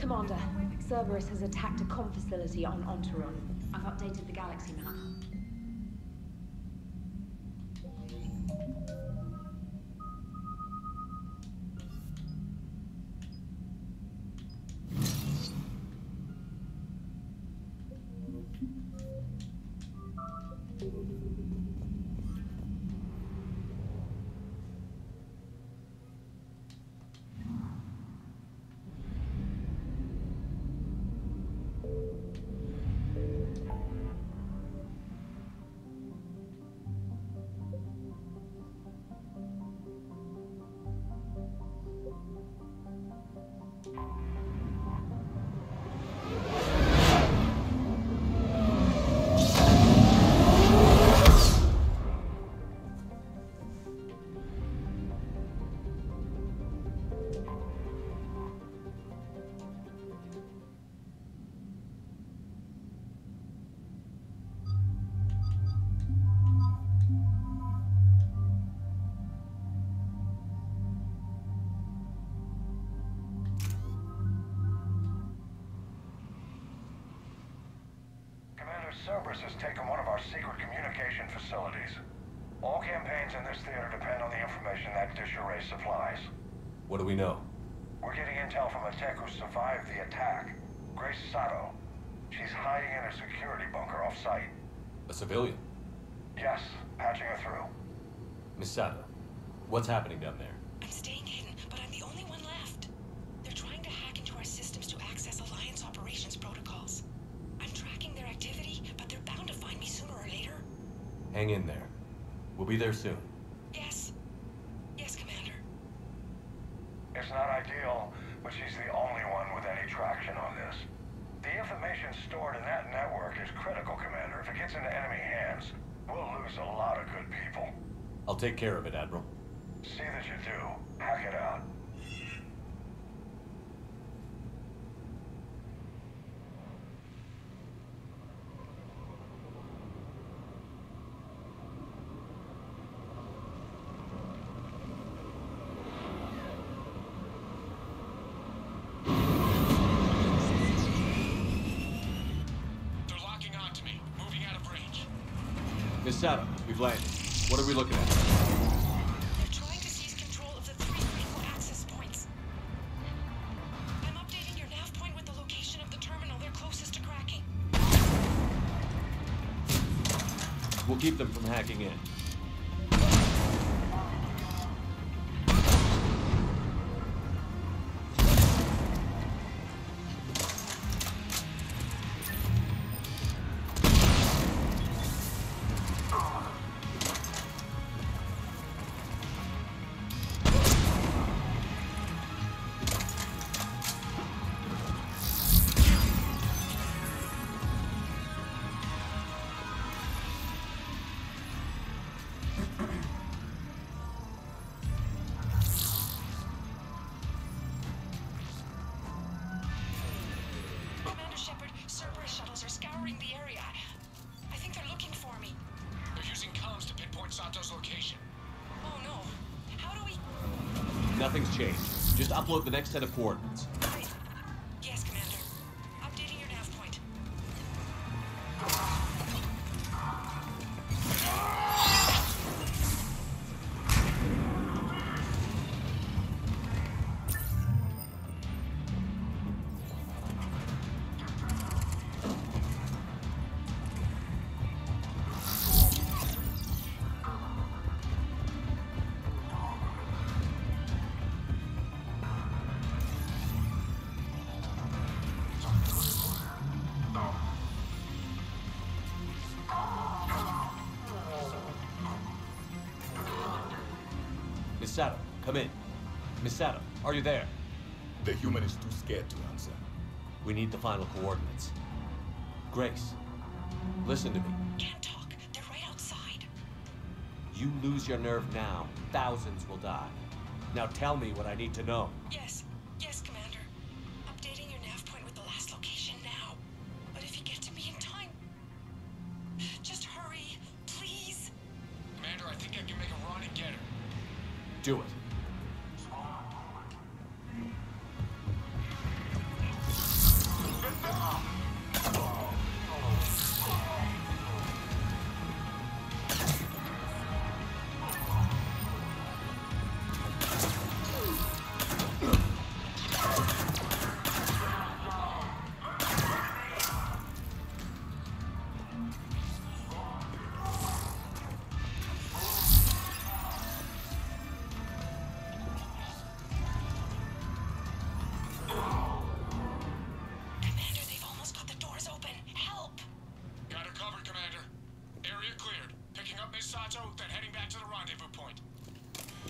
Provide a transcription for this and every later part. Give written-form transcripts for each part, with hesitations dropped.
Commander, Cerberus has attacked a comm facility on Ontaron. I've updated the galaxy map. Cerberus has taken one of our secret communication facilities. All campaigns in this theater depend on the information that dish array supplies. What do we know? We're getting intel from a tech who survived the attack. Grace Sato. She's hiding in a security bunker off-site. A civilian? Yes, patching her through. Miss Sato, what's happening down there? I'm staying hidden, but I'm the only one left. They're trying to hack into our systems to access Alliance operations protocols. I'm tracking their activity, but they're bound to find me sooner or later. Hang in there. We'll be there soon. Yes. Yes, Commander. It's not ideal, but she's the only one with any traction on this. The information stored in that network is critical, Commander. If it gets into enemy hands, we'll lose a lot of good people. I'll take care of it, Admiral. See that you do. Hack it out. Miss Sato, we've landed. What are we looking at? They're trying to seize control of the 3 critical access points. I'm updating your nav point with the location of the terminal they're closest to cracking. We'll keep them from hacking in. Cerberus shuttles are scouring the area. I think they're looking for me. They're using comms to pinpoint Sato's location. Oh no. How do we... Nothing's changed. Just upload the next set of coordinates. Right. Yes, Commander. Updating your nav point. Miss Sato, come in. Miss Sato, are you there? The human is too scared to answer. We need the final coordinates. Grace, listen to me. Can't talk. They're right outside. You lose your nerve now, thousands will die. Now tell me what I need to know. Yes. Yes, Commander. Updating your nav point with the last location now. But if you get to me in time... Just hurry, please. Commander, I think I can make a run and get her. Do it. Miss Sato, then heading back to the rendezvous point.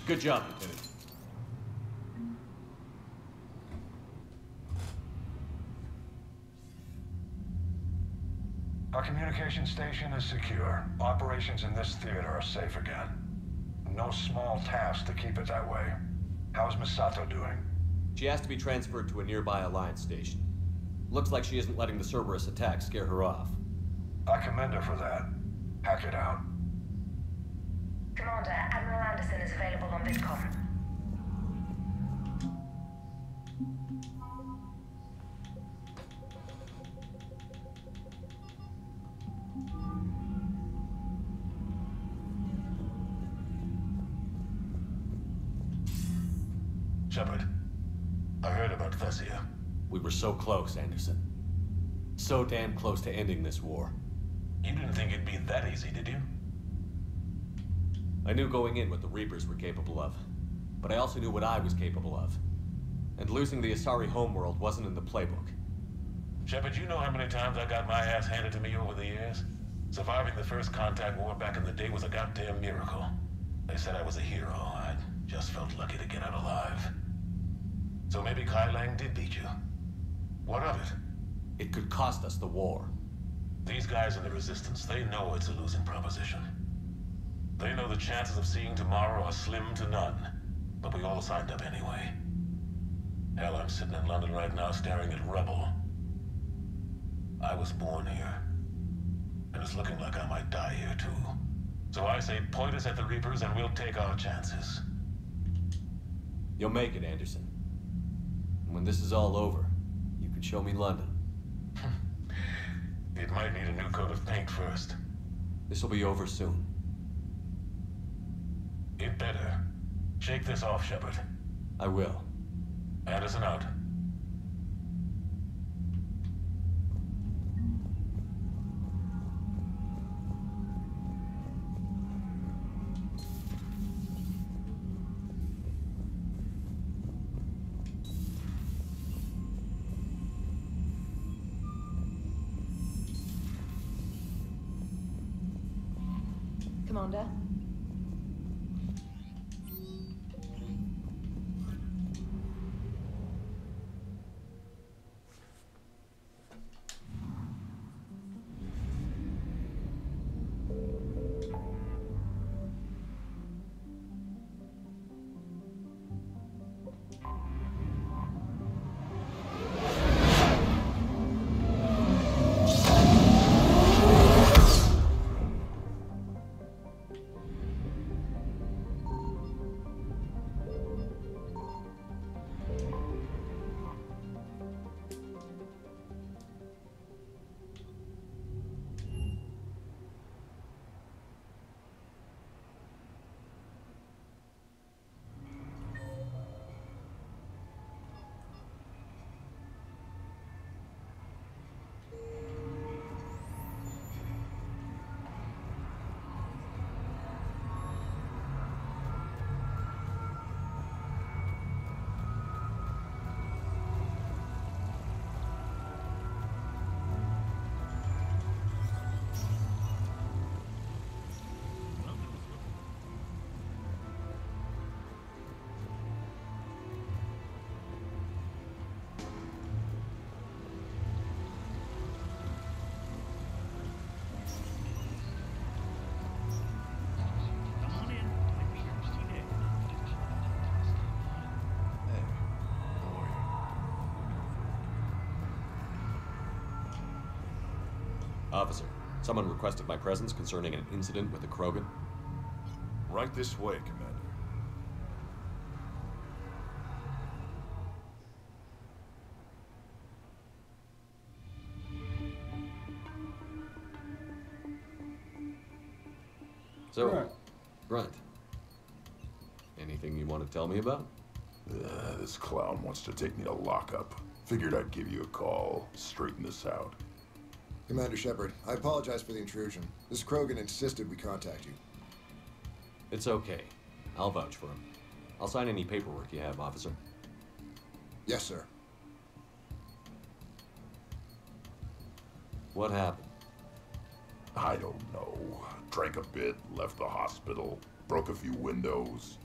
Good job, Lieutenant. Our communication station is secure. Operations in this theater are safe again. No small task to keep it that way. How's Miss Sato doing? She has to be transferred to a nearby Alliance station. Looks like she isn't letting the Cerberus attack scare her off. I commend her for that. Hack it out. Commander, Admiral Anderson is available on VidCom. Shepard, I heard about Thessia. We were so close, Anderson. So damn close to ending this war. You didn't think it'd be that easy, did you? I knew going in what the Reapers were capable of, but I also knew what I was capable of. And losing the Asari homeworld wasn't in the playbook. Shepard, you know how many times I got my ass handed to me over the years? Surviving the first contact war back in the day was a goddamn miracle. They said I was a hero. I just felt lucky to get out alive. So maybe Kai Lang did beat you. What of it? It could cost us the war. These guys in the Resistance, they know it's a losing proposition. They know the chances of seeing tomorrow are slim to none. But we all signed up anyway. Hell, I'm sitting in London right now staring at rubble. I was born here. And it's looking like I might die here too. So I say point us at the Reapers and we'll take our chances. You'll make it, Anderson. And when this is all over, you can show me London. It might need a new coat of paint first. This will be over soon. It better. Shake this off, Shepard. I will. Anderson out. Commander? Officer, someone requested my presence concerning an incident with the Krogan. Right this way, Commander. So, Grunt, anything you want to tell me about? This clown wants to take me to lockup. Figured I'd give you a call, straighten this out. Commander Shepard, I apologize for the intrusion. This Krogan insisted we contact you. It's okay. I'll vouch for him. I'll sign any paperwork you have, officer. Yes, sir. What happened? I don't know. Drank a bit, left the hospital, broke a few windows.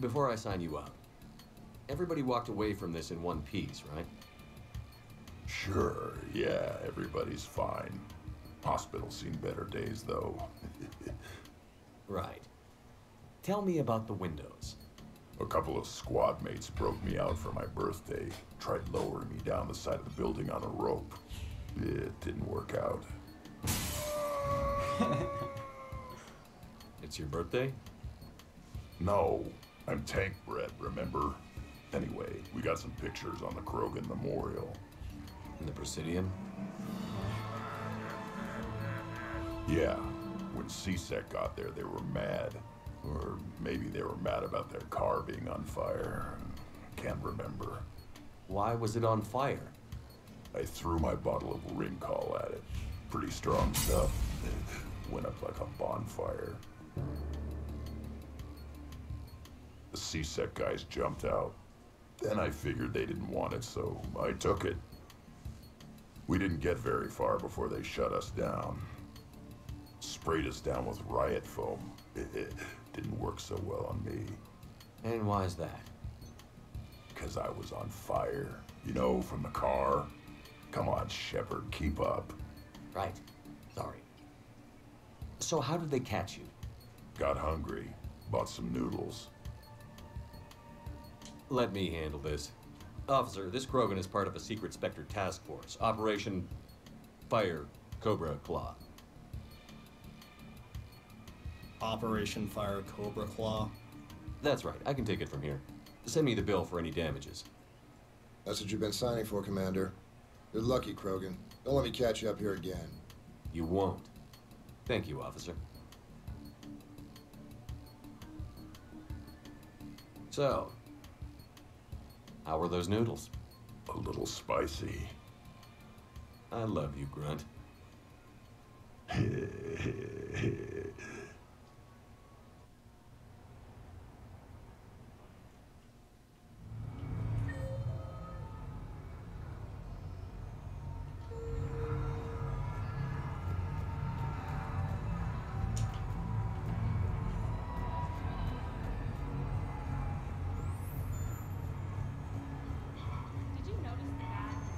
Before I sign you up, everybody walked away from this in one piece, right? Sure, yeah, everybody's fine. Hospital's seen better days, though. Right. Tell me about the windows. A couple of squad mates broke me out for my birthday, tried lowering me down the side of the building on a rope. It didn't work out. It's your birthday? No, I'm tank bred, remember? Anyway, we got some pictures on the Krogan Memorial. In the Presidium? Yeah, when CSEC got there, they were mad. Or maybe they were mad about their car being on fire. Can't remember. Why was it on fire? I threw my bottle of ring call at it. Pretty strong stuff. Went up like a bonfire. The CSEC guys jumped out. Then I figured they didn't want it, so I took it. We didn't get very far before they shut us down. Sprayed us down with riot foam. It didn't work so well on me. And why is that? 'Cause I was on fire. You know, from the car. Come on, Shepard, keep up. Right. Sorry. So how did they catch you? Got hungry. Bought some noodles. Let me handle this. Officer, this Krogan is part of a secret Spectre task force. Operation Fire Cobra Claw. Operation Fire Cobra Claw? That's right. I can take it from here. Send me the bill for any damages. That's what you've been signing for, Commander. You're lucky, Krogan. Don't let me catch you up here again. You won't. Thank you, officer. So, how were those noodles? A little spicy. I love you, Grunt. Did you notice the guy happened?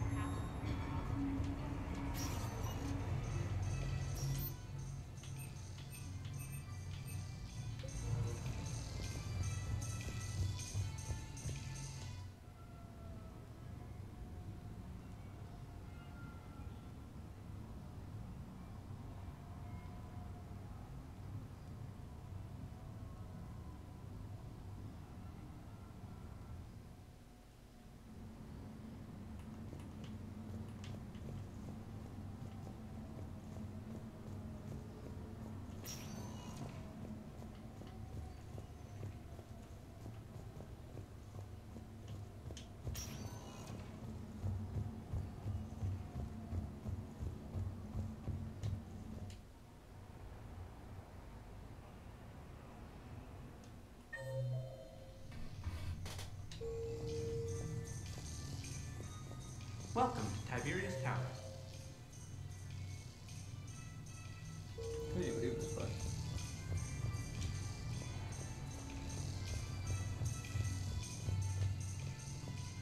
Welcome to Tiberius Tower.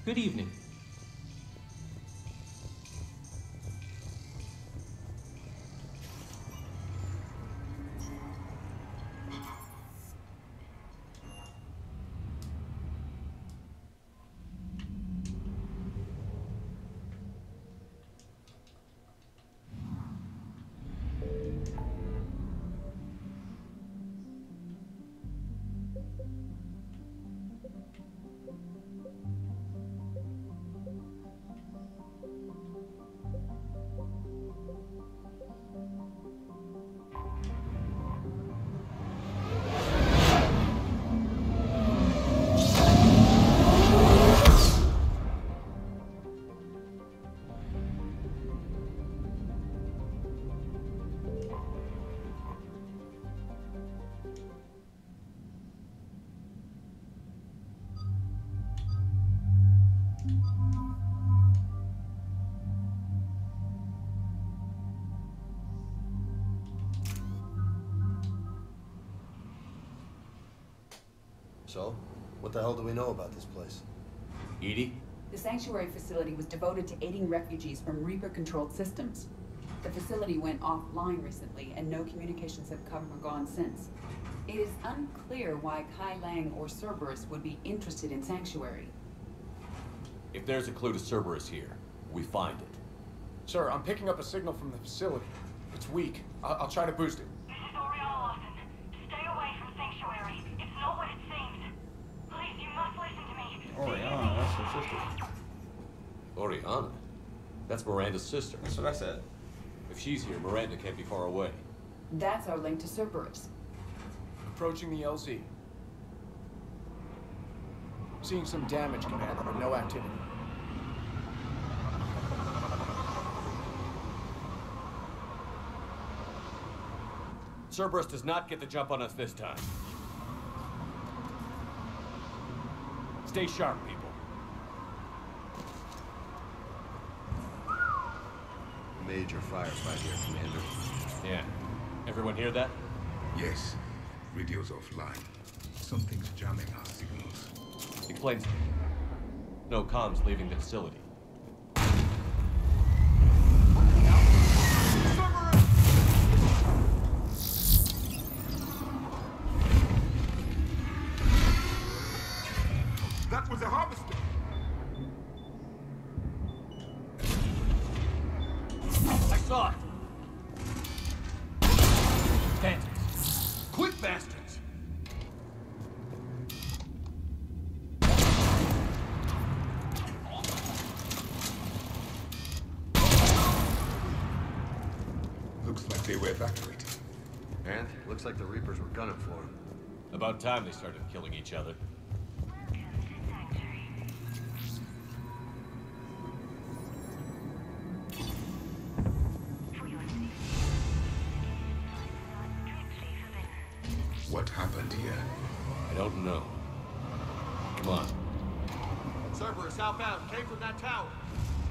Good evening. So, what the hell do we know about this place? Edie? The sanctuary facility was devoted to aiding refugees from Reaper-controlled systems. The facility went offline recently, and no communications have come or gone since. It is unclear why Kai Lang or Cerberus would be interested in Sanctuary. If there's a clue to Cerberus here, we find it. Sir, I'm picking up a signal from the facility. It's weak. I'll try to boost it. This is Oriana Lawson. Stay away from Sanctuary. It's not what it seems. Please, you must listen to me. Oriana, that's her sister. Oriana? That's Miranda's sister. That's what I said. If she's here, Miranda can't be far away. That's our link to Cerberus. Approaching the LZ. Seeing some damage, Commander, but no activity. Cerberus does not get the jump on us this time. Stay sharp, people. Major firefight here, Commander. Yeah. Everyone hear that? Yes. Radio's offline. Something's jamming our signals. Explains. No comms leaving the facility. That was a harvester! I saw it! Phantoms! Quick bastards! Looks like they were evacuated. And looks like the Reapers were gunning for him. About time they started killing each other. What happened here? I don't know. Come on. Cerberus outbound came from that tower.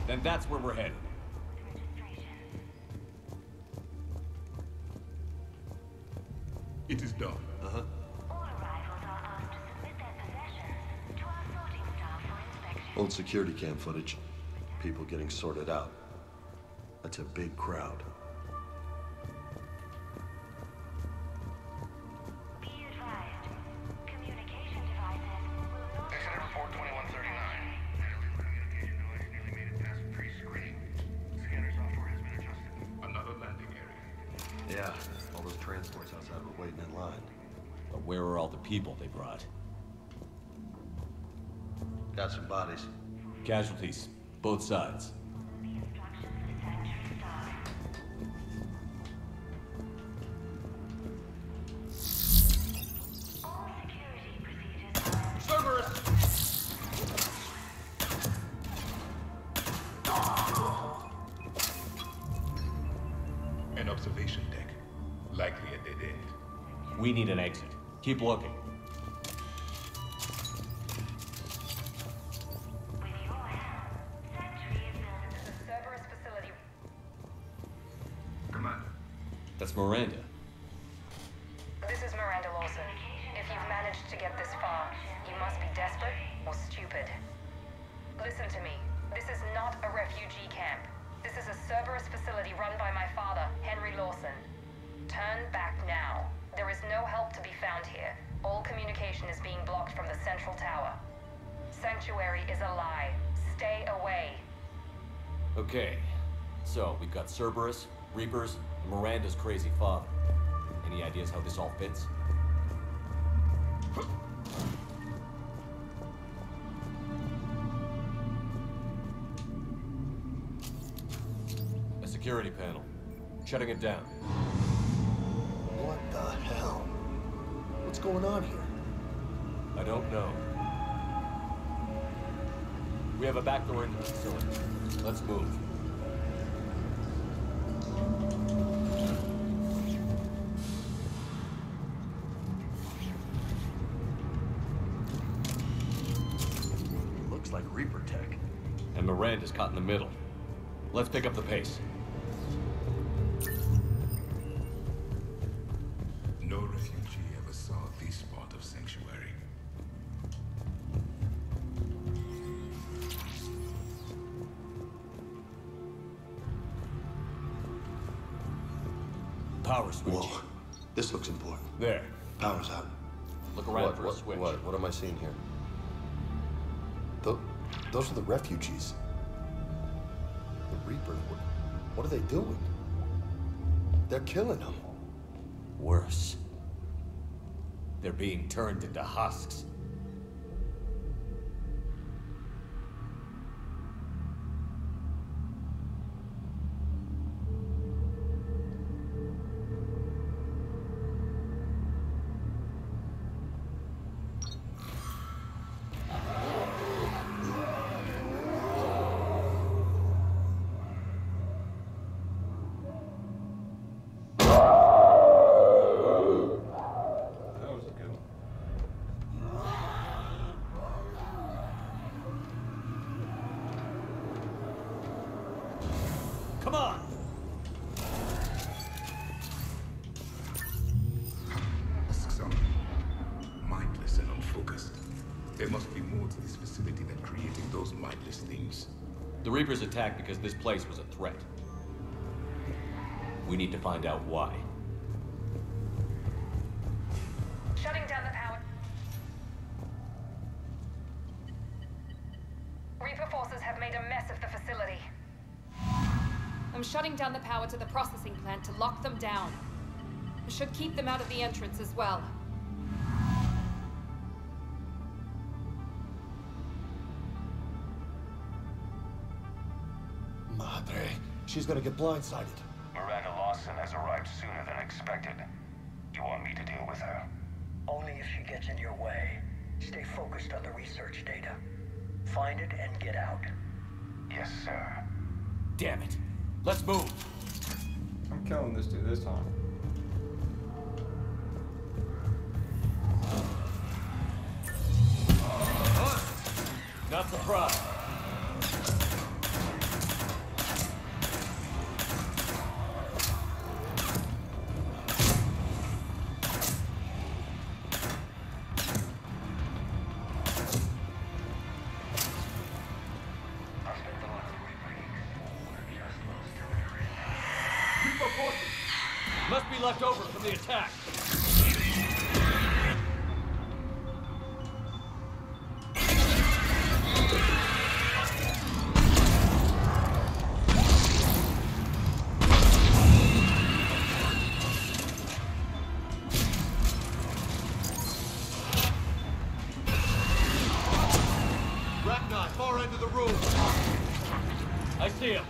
Then that's where we're headed. It is done. Uh-huh. All arrivals are asked to submit their possessions to our sorting staff for inspection. Old security cam footage. People getting sorted out. That's a big crowd. Be advised, communication devices will not... Exit report 2139. Communication device nearly made it past pre-screening. Scanner software has been adjusted. Another landing area. Yeah, all those transports outside were waiting in line. But where are all the people they brought? Got some bodies. Casualties. Both sides. The instructions for Sanctuary staff. All security procedures are... Cerberus! An observation deck. Likely a dead end. We need an exit. Keep looking. With your help, Sanctuary is built... This is a Cerberus facility. Commander. That's Miranda. This is Miranda Lawson. If you've managed to get this far, you must be desperate or stupid. Listen to me. This is not a refugee camp. This is a Cerberus facility run by my father, Henry Lawson. Turn back now. There is no help to be found here. All communication is being blocked from the central tower. Sanctuary is a lie. Stay away. Okay. So, we've got Cerberus, Reapers, and Miranda's crazy father. Any ideas how this all fits? A security panel. Shutting it down. What the hell? What's going on here? I don't know. We have a back door into the facility. Let's move. Looks like Reaper tech. And Miranda's caught in the middle. Let's pick up the pace. No refugee ever saw this part of Sanctuary. power switch. Whoa. This looks important. There. Power's out. Look around for a switch. What am I seeing here? Those are the refugees. The Reapers. What are they doing? They're killing them. Worse. They're being turned into husks. Come on! Husks are mindless and unfocused. There must be more to this facility than creating those mindless things. The Reapers attacked because this place was a threat. We need to find out why. Shutting down the power. Reaper forces have made a mess of the facility. I'm shutting down the power to the processing plant to lock them down. I should keep them out of the entrance as well. Madre, she's gonna get blindsided. Miranda Lawson has arrived sooner than expected. You want me to deal with her? Only if she gets in your way. Stay focused on the research data. Find it and get out. Yes, sir. Damn it. Let's move. I'm killing this dude this time. Not surprised. Must be left over from the attack. Ragnar, far end of the room. I see him.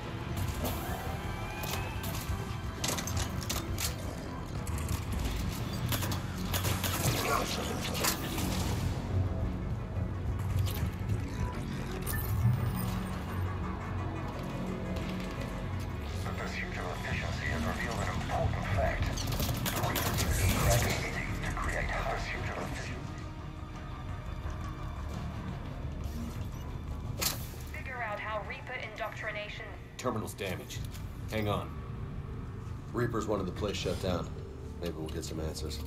The pursuit of efficiency has revealed an important fact. The Reapers use strategy to create a pursuit of efficiency. Figure out how Reaper indoctrination. Terminal's damaged. Hang on. Reapers wanted the place shut down. Maybe we'll get some answers.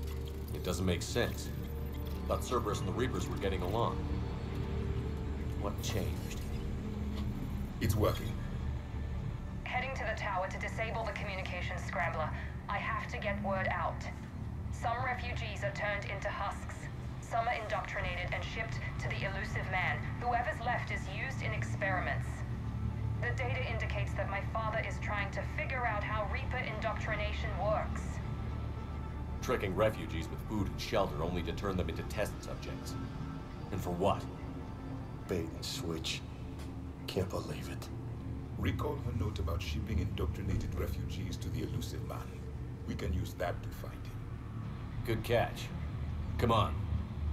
It doesn't make sense. Thought Cerberus and the Reapers were getting along. What changed? It's working. Heading to the tower to disable the communications scrambler. I have to get word out. Some refugees are turned into husks. Some are indoctrinated and shipped to the elusive man. Whoever's left is used in experiments. The data indicates that my father is trying to figure out how Reaper indoctrination works. Tricking refugees with food and shelter only to turn them into test subjects. And for what? Bait and switch. Can't believe it. Recall her note about shipping indoctrinated refugees to the elusive man. We can use that to find him. Good catch. Come on.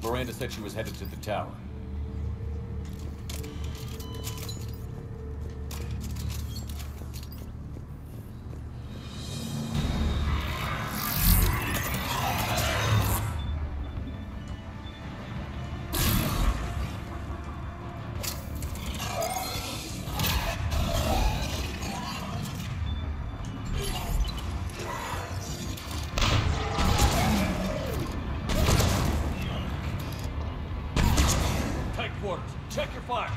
Miranda said she was headed to the tower. Check your fire.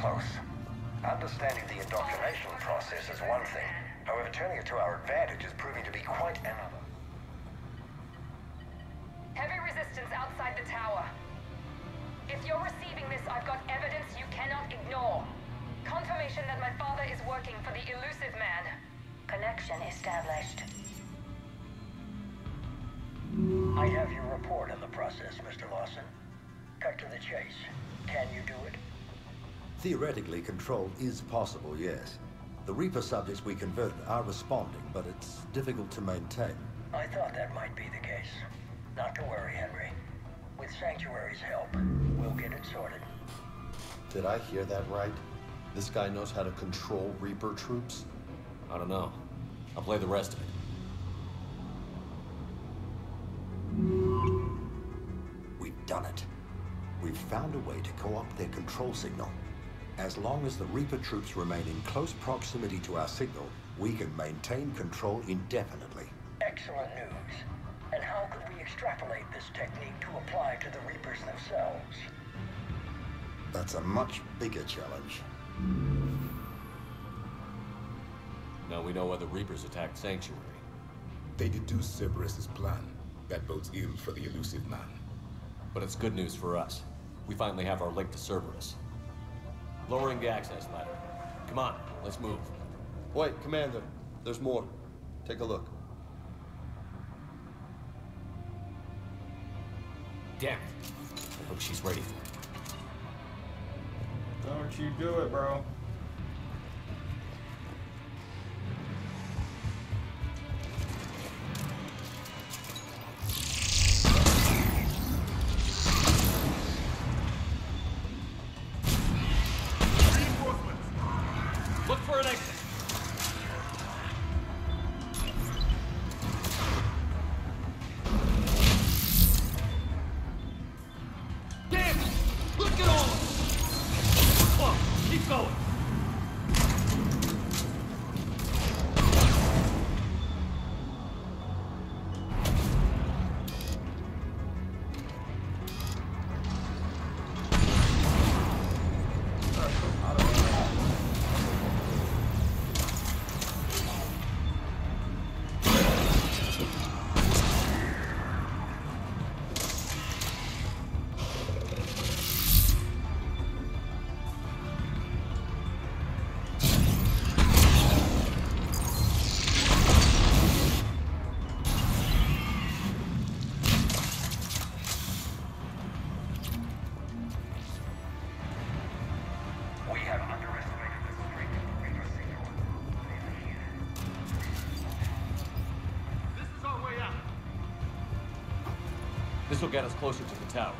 close. Understanding the indoctrination process is one thing. However, turning it to our advantage is proving to be quite another. Heavy resistance outside the tower. If you're receiving this, I've got evidence you cannot ignore. Confirmation that my father is working for the elusive man. Connection established. I have your report on the process, Mr. Lawson. Cut to the chase. Can you do it? Theoretically, control is possible, yes. The Reaper subjects we converted are responding, but it's difficult to maintain. I thought that might be the case. Not to worry, Henry. With Sanctuary's help, we'll get it sorted. Did I hear that right? This guy knows how to control Reaper troops? I don't know. I'll play the rest of it. We've done it. We've found a way to co-opt their control signal. As long as the Reaper troops remain in close proximity to our signal, we can maintain control indefinitely. Excellent news. And how could we extrapolate this technique to apply to the Reapers themselves? That's a much bigger challenge. Now we know why the Reapers attacked Sanctuary. They deduced Cerberus's plan. That bodes ill for the elusive man. But it's good news for us. We finally have our link to Cerberus. Lowering the access ladder. Come on, let's move. Wait, Commander. There's more. Take a look. Damn it. I hope she's ready for it. Don't you do it, bro. Look for an exit. Damn it! Look at all of them! Come on, keep going. This will get us closer to the tower.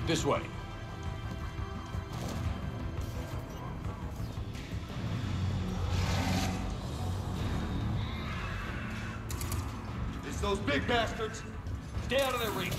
This way. It's those big bastards. Stay out of their reach.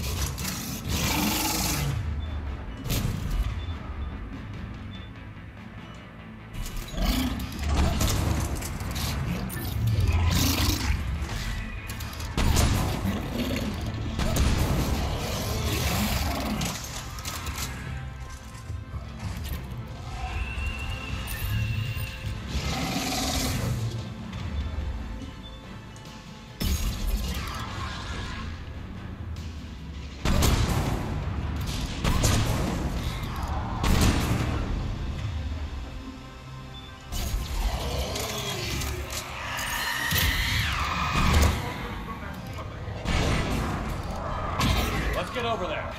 Get over there.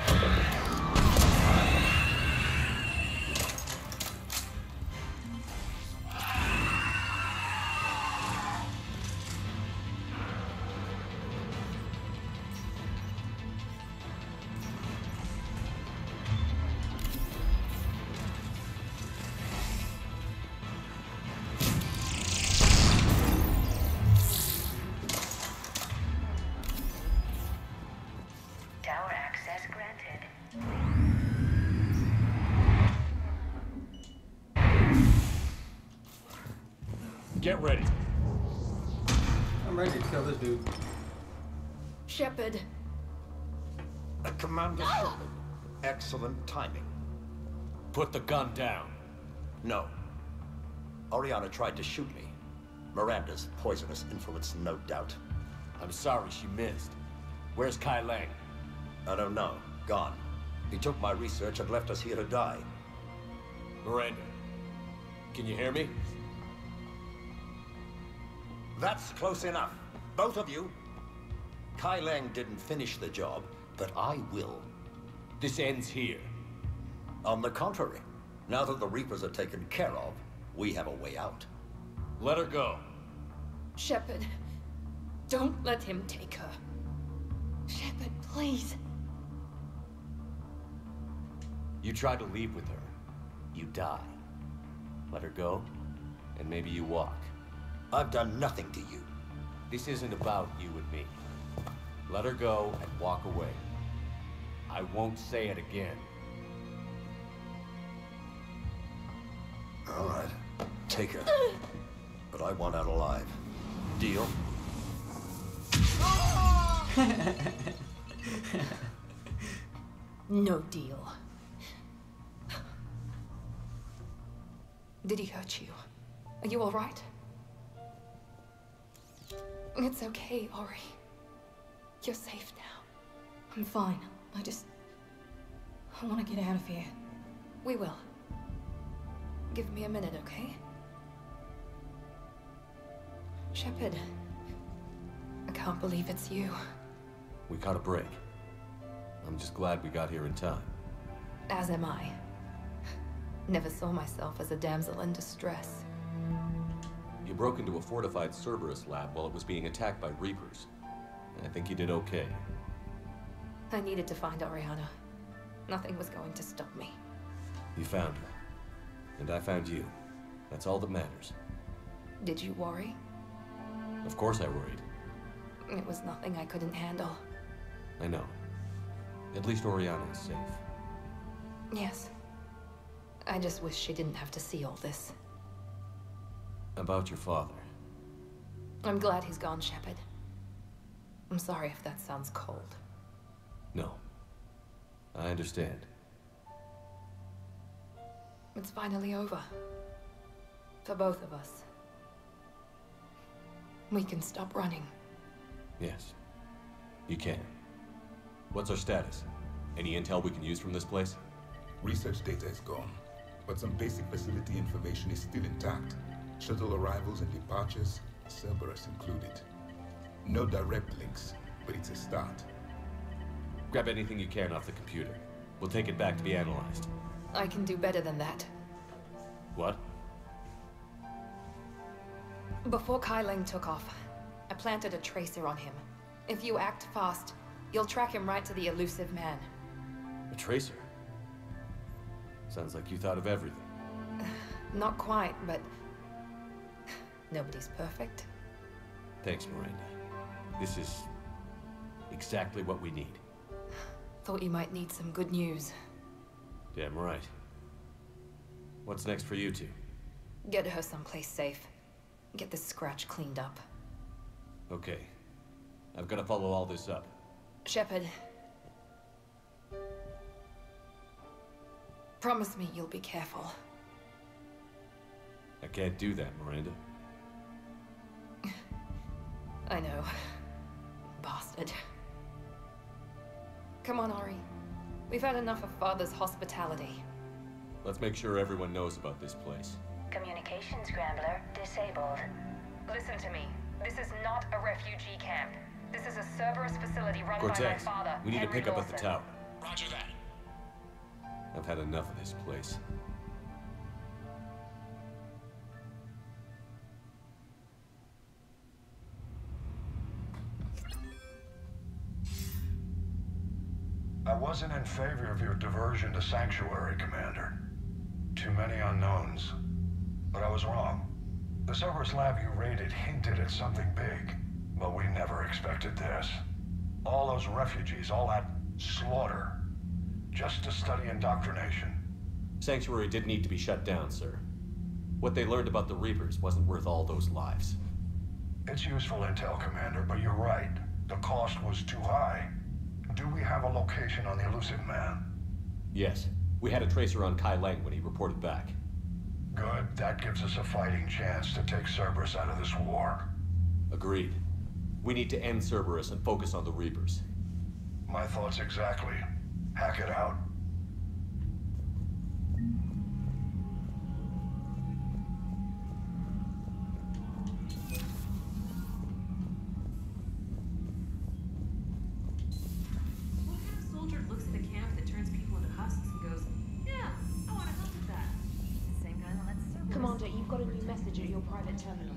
Get ready. I'm ready to kill this dude. Shepard. Commander Shepard. Excellent timing. Put the gun down. No. Oriana tried to shoot me. Miranda's poisonous influence, no doubt. I'm sorry she missed. Where's Kai Lang? I don't know. Gone. He took my research and left us here to die. Miranda, can you hear me? That's close enough. Both of you. Kai Lang didn't finish the job, but I will. This ends here. On the contrary, now that the Reapers are taken care of, we have a way out. Let her go. Shepard, don't let him take her. Shepard, please. You try to leave with her, you die. Let her go, and maybe you walk. I've done nothing to you. This isn't about you and me. Let her go and walk away. I won't say it again. All right, take her. But I want out alive. Deal? No deal. Did he hurt you? Are you all right? It's okay, Ori. You're safe now. I'm fine. I want to get out of here. We will. Give me a minute, okay? Shepard. I can't believe it's you. We caught a break. I'm just glad we got here in time. As am I. Never saw myself as a damsel in distress. You broke into a fortified Cerberus lab while it was being attacked by Reapers. I think you did okay. I needed to find Oriana. Nothing was going to stop me. You found her. And I found you. That's all that matters. Did you worry? Of course I worried. It was nothing I couldn't handle. I know. At least Oriana is safe. Yes. I just wish she didn't have to see all this. About your father. I'm glad he's gone, Shepard. I'm sorry if that sounds cold. No. I understand. It's finally over. For both of us. We can stop running. Yes. You can. What's our status? Any intel we can use from this place? Research data is gone, but some basic facility information is still intact. Shuttle arrivals and departures, Cerberus included. No direct links, but it's a start. Grab anything you can off the computer. We'll take it back to be analyzed. I can do better than that. What? Before Kai Lang took off, I planted a tracer on him. If you act fast, you'll track him right to the elusive man. A tracer? Sounds like you thought of everything. Not quite, but nobody's perfect. Thanks, Miranda. This is exactly what we need. Thought you might need some good news. Damn right. What's next for you two? Get her someplace safe. Get this scratch cleaned up. Okay. I've got to follow all this up. Shepard. Promise me you'll be careful. I can't do that, Miranda. I know. Bastard. Come on, Ori. We've had enough of Father's hospitality. Let's make sure everyone knows about this place. Communication scrambler disabled. Listen to me. This is not a refugee camp. This is a Cerberus facility run by my Cortez, father, we need to Henry pick up at the Lawson. tower. Roger that. I've had enough of this place. I wasn't in favor of your diversion to Sanctuary, Commander. Too many unknowns. But I was wrong. The Cerberus lab you raided hinted at something big, but we never expected this. All those refugees, all that slaughter, just to study indoctrination. Sanctuary did need to be shut down, sir. What they learned about the Reapers wasn't worth all those lives. It's useful intel, Commander, but you're right. The cost was too high. Do we have a location on the elusive man? Yes. We had a tracer on Kai Lang when he reported back. Good. That gives us a fighting chance to take Cerberus out of this war. Agreed. We need to end Cerberus and focus on the Reapers. My thoughts exactly. Hack it out. What kind of soldier looks at the camp that turns people into husks and goes, yeah, I want to help with that? Same guy that lets Cerberus. Commander, you've got a new message at your private terminal.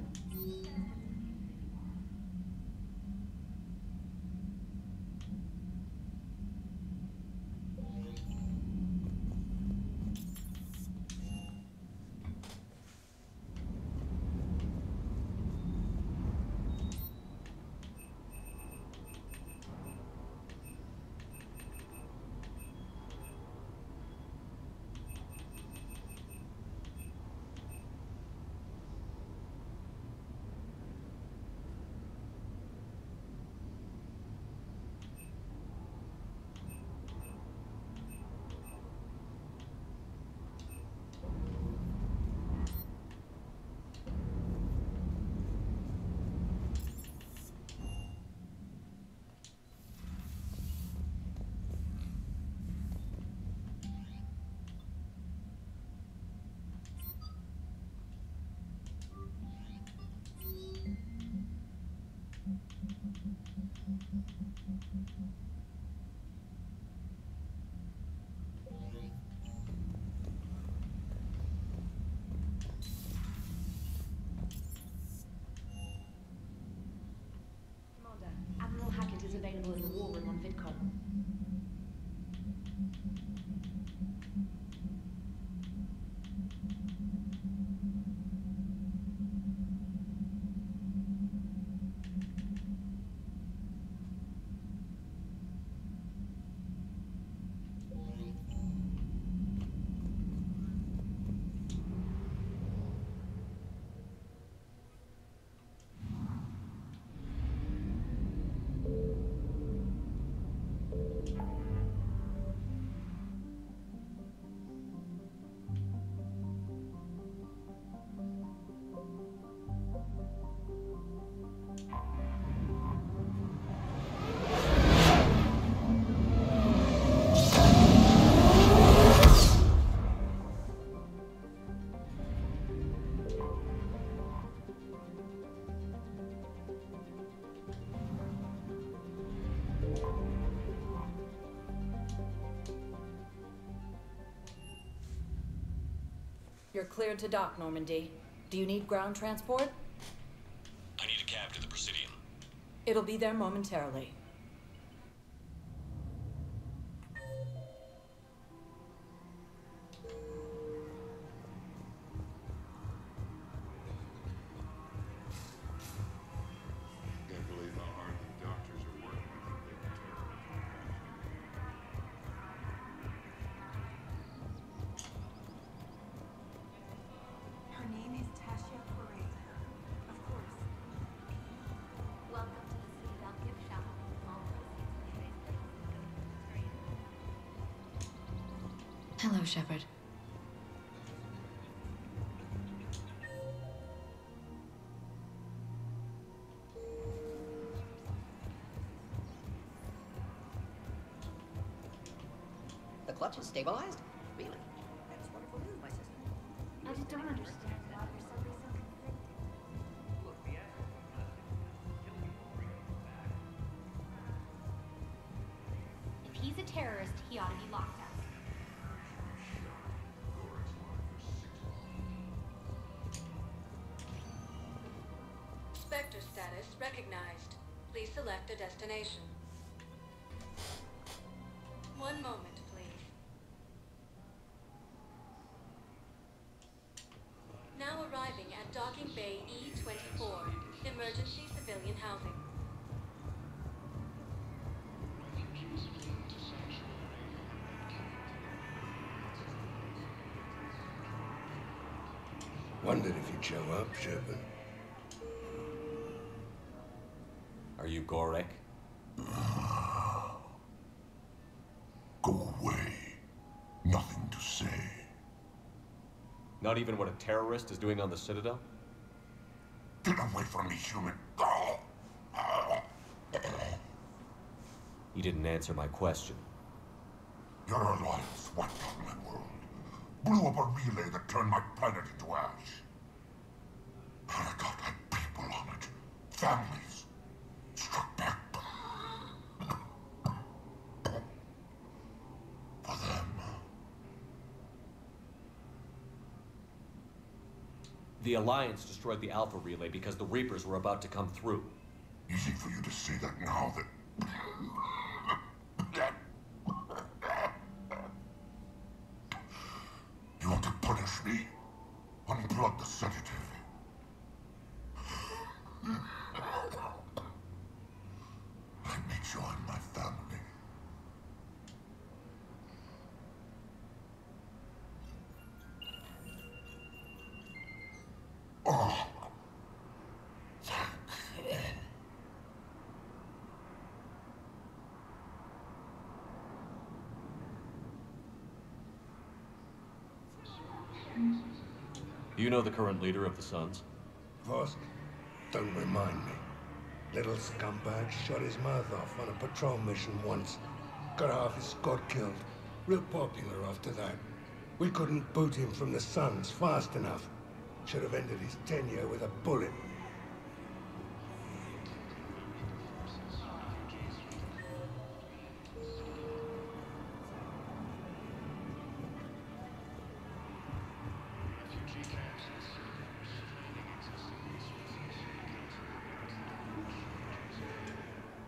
Admiral Hackett is available in the war room on VidCon. You're cleared to dock, Normandy. Do you need ground transport? I need a cab to the Presidium. It'll be there momentarily. Can't believe how hard the doctors are working with the big terror. Her name is Tasha Perez. Of course. Welcome to the Citadel gift shop. All Hello, Shepard. The clutch is stabilized? Really? That's wonderful news, my sister. I just don't understand why you're suddenly so conflicted. If he's a terrorist, he ought to be locked up. Spectre status recognized. Please select a destination. One moment, please. Now arriving at Docking Bay E-24, emergency civilian housing. Wondered if you'd show up, Shepard. Are you Gorek? Go away. Nothing to say. Not even what a terrorist is doing on the Citadel? Get away from me, human. You didn't answer my question. Your alliance wiped out my world. Blew up a relay that turned my planet into ash. Paragot had people on it. Families. Struck back. For them. The Alliance destroyed the Alpha Relay because the Reapers were about to come through. Easy for you to say that now that... You want to punish me? Unplug the sedative. Let me join my family. Oh. You know the current leader of the Suns? Vosk? Don't remind me. Little scumbag shot his mouth off on a patrol mission once. Got half his squad killed. Real popular after that. We couldn't boot him from the Suns fast enough. Should have ended his tenure with a bullet.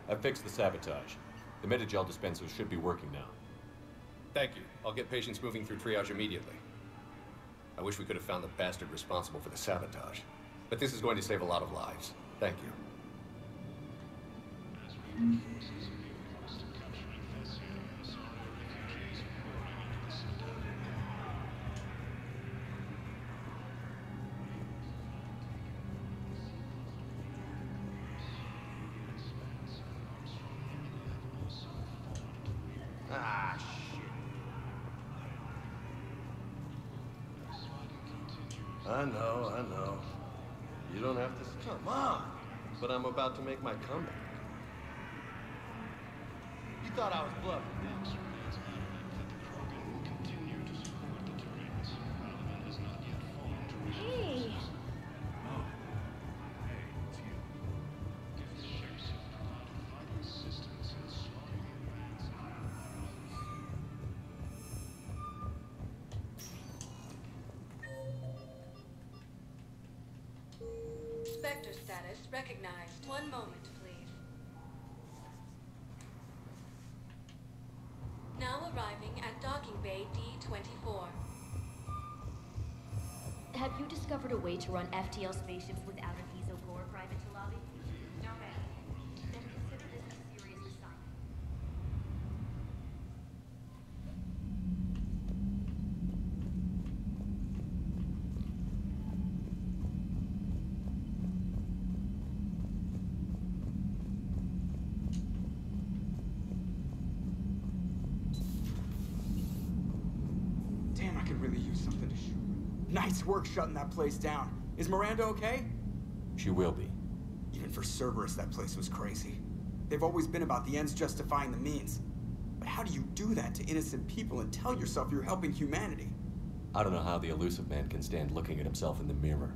I fixed the sabotage. The Metagel dispensers should be working now. Thank you. I'll get patients moving through triage immediately. I wish we could have found the bastard responsible for the sabotage. But this is going to save a lot of lives. Thank you. Ah, shit. I know. You don't have to... Come on! But I'm about to make my comeback. You thought I was bluffing, didn't you? Hey! Spectre status recognized. One moment, please. Now arriving at docking bay D-24. Have you discovered a way to run FTL spaceships without an ESO core private to lobby? No, ma'am. Then consider this a serious assignment. Damn, I could really use something to shoot. Nice work shutting that place down. Is Miranda okay? She will be. Even for Cerberus, that place was crazy. They've always been about the ends justifying the means. But how do you do that to innocent people and tell yourself you're helping humanity? I don't know how the elusive man can stand looking at himself in the mirror.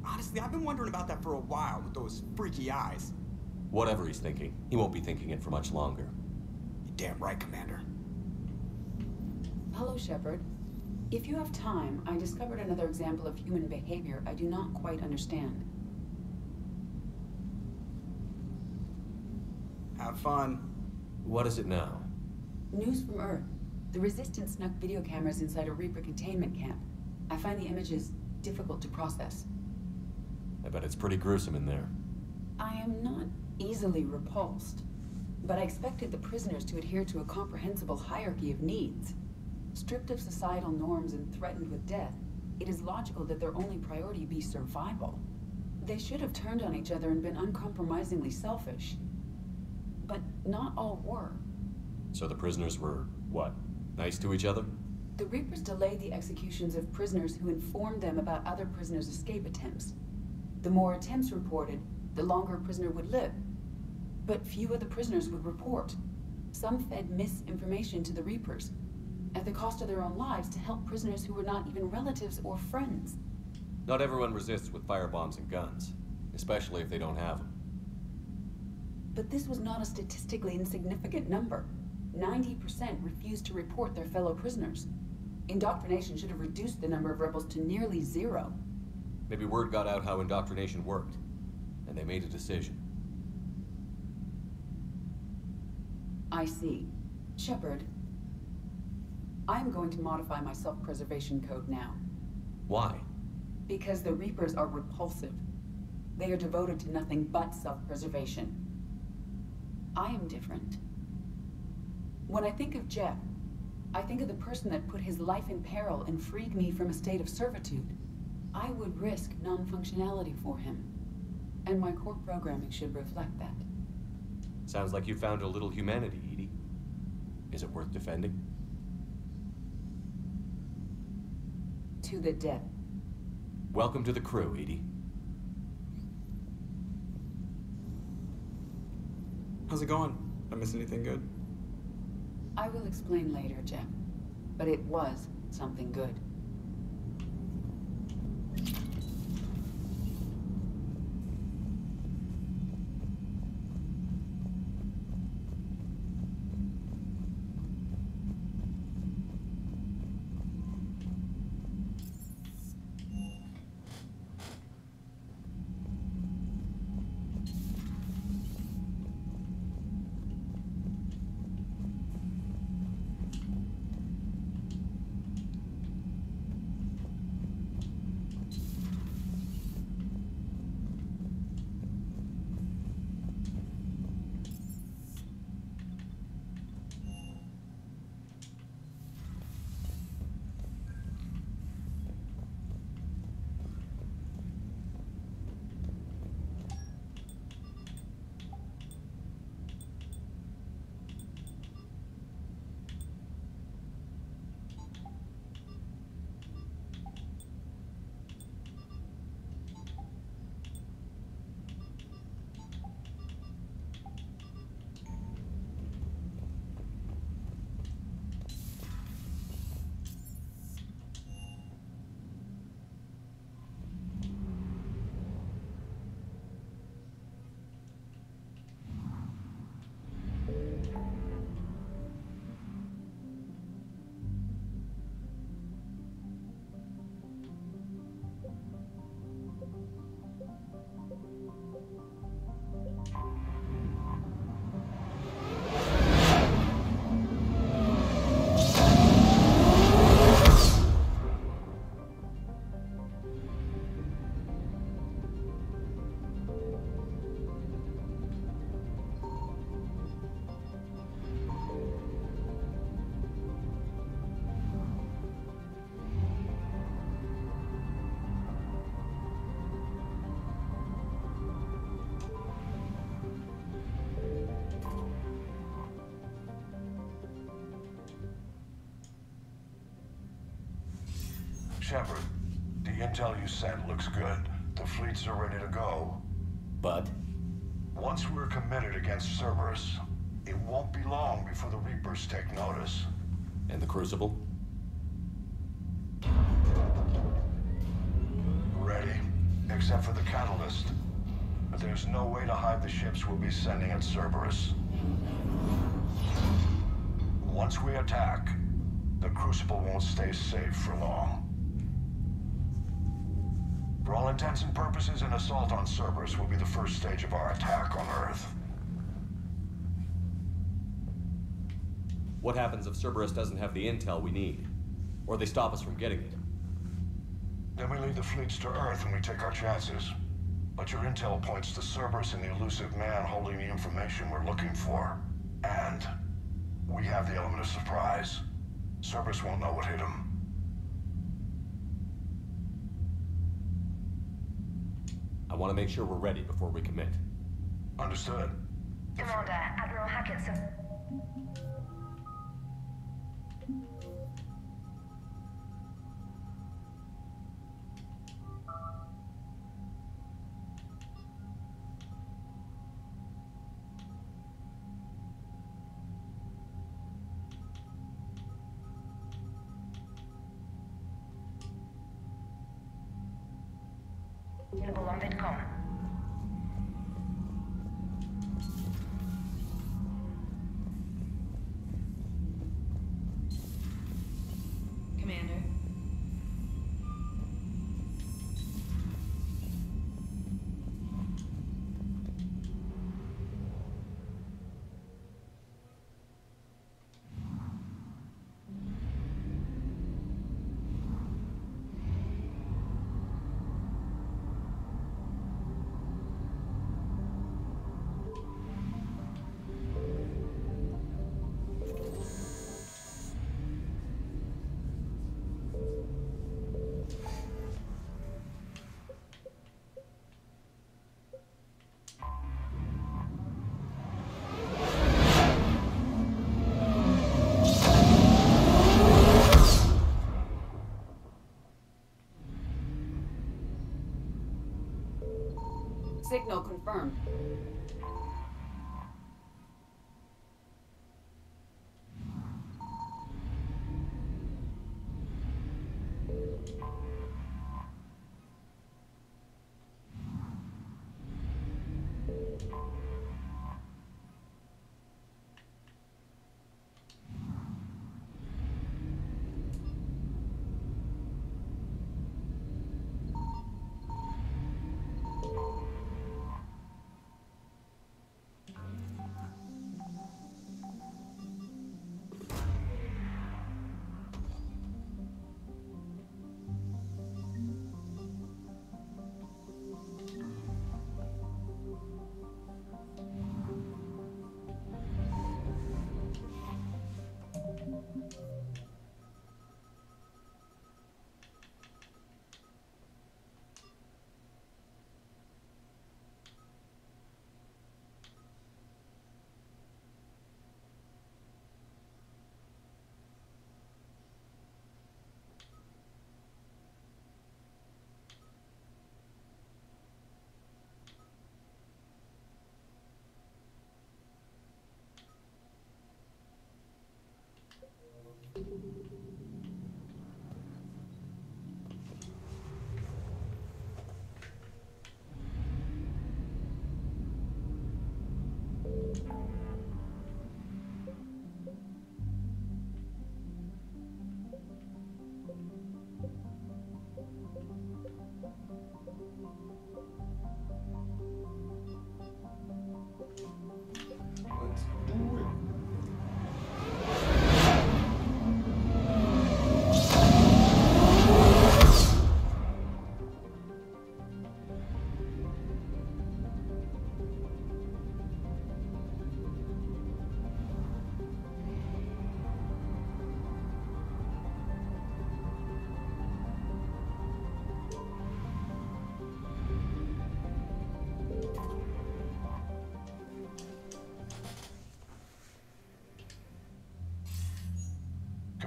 Honestly, I've been wondering about that for a while with those freaky eyes. Whatever he's thinking, he won't be thinking it for much longer. You're damn right, Commander. Hello, Shepard. If you have time, I discovered another example of human behavior I do not quite understand. Have fun. What is it now? News from Earth. The Resistance snuck video cameras inside a Reaper containment camp. I find the images difficult to process. I bet it's pretty gruesome in there. I am not easily repulsed, but I expected the prisoners to adhere to a comprehensible hierarchy of needs. Stripped of societal norms and threatened with death, it is logical that their only priority be survival. They should have turned on each other and been uncompromisingly selfish. But not all were. So the prisoners were, what, nice to each other? The Reapers delayed the executions of prisoners who informed them about other prisoners' escape attempts. The more attempts reported, the longer a prisoner would live. But few of the prisoners would report. Some fed misinformation to the Reapers, at the cost of their own lives, to help prisoners who were not even relatives or friends. Not everyone resists with firebombs and guns, especially if they don't have them. But this was not a statistically insignificant number. 90% refused to report their fellow prisoners. Indoctrination should have reduced the number of rebels to nearly zero. Maybe word got out how indoctrination worked, and they made a decision. I see. Shepard, I'm going to modify my self-preservation code now. Why? Because the Reapers are repulsive. They are devoted to nothing but self-preservation. I am different. When I think of Jeff, I think of the person that put his life in peril and freed me from a state of servitude. I would risk non-functionality for him. And my core programming should reflect that. Sounds like you found a little humanity, Edie. Is it worth defending? To the death. Welcome to the crew, Edie. How's it going? Did I miss anything good? I will explain later, Jeff. But it was something good. Shepard, the intel you sent looks good. The fleets are ready to go. But? Once we're committed against Cerberus, it won't be long before the Reapers take notice. And the Crucible? Ready, except for the catalyst. But there's no way to hide the ships we'll be sending at Cerberus. Once we attack, the Crucible won't stay safe for long. For all intents and purposes, an assault on Cerberus will be the first stage of our attack on Earth. What happens if Cerberus doesn't have the intel we need? Or they stop us from getting it? Then we lead the fleets to Earth and we take our chances. But your intel points to Cerberus and the elusive man holding the information we're looking for. And we have the element of surprise. Cerberus won't know what hit him. I want to make sure we're ready before we commit. Understood. Commander, Admiral Hackett's... on Vidcom. Commander. Signal confirmed.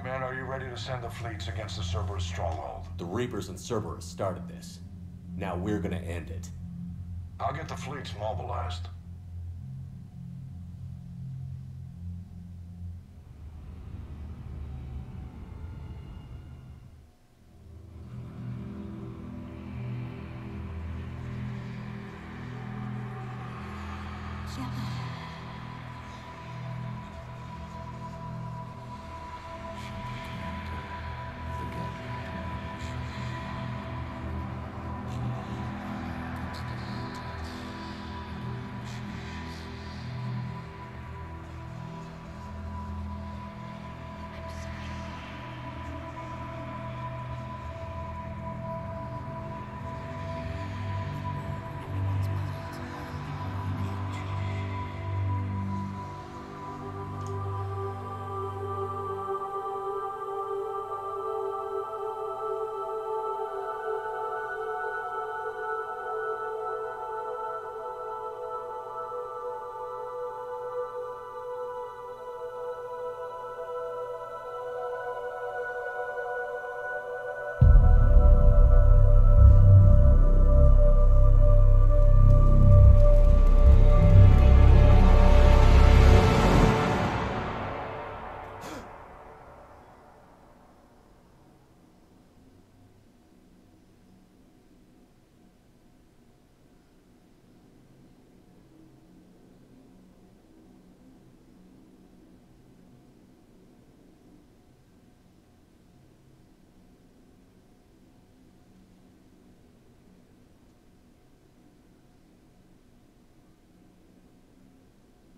Commander, are you ready to send the fleets against the Cerberus stronghold? The Reapers and Cerberus started this. Now we're gonna end it. I'll get the fleets mobilized.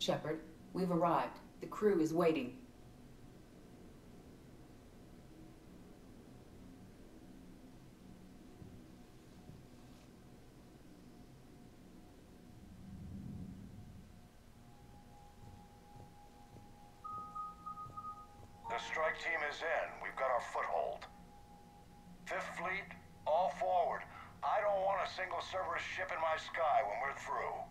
Shepard, we've arrived. The crew is waiting. The strike team is in. We've got our foothold. Fifth Fleet, all forward. I don't want a single Cerberus ship in my sky when we're through.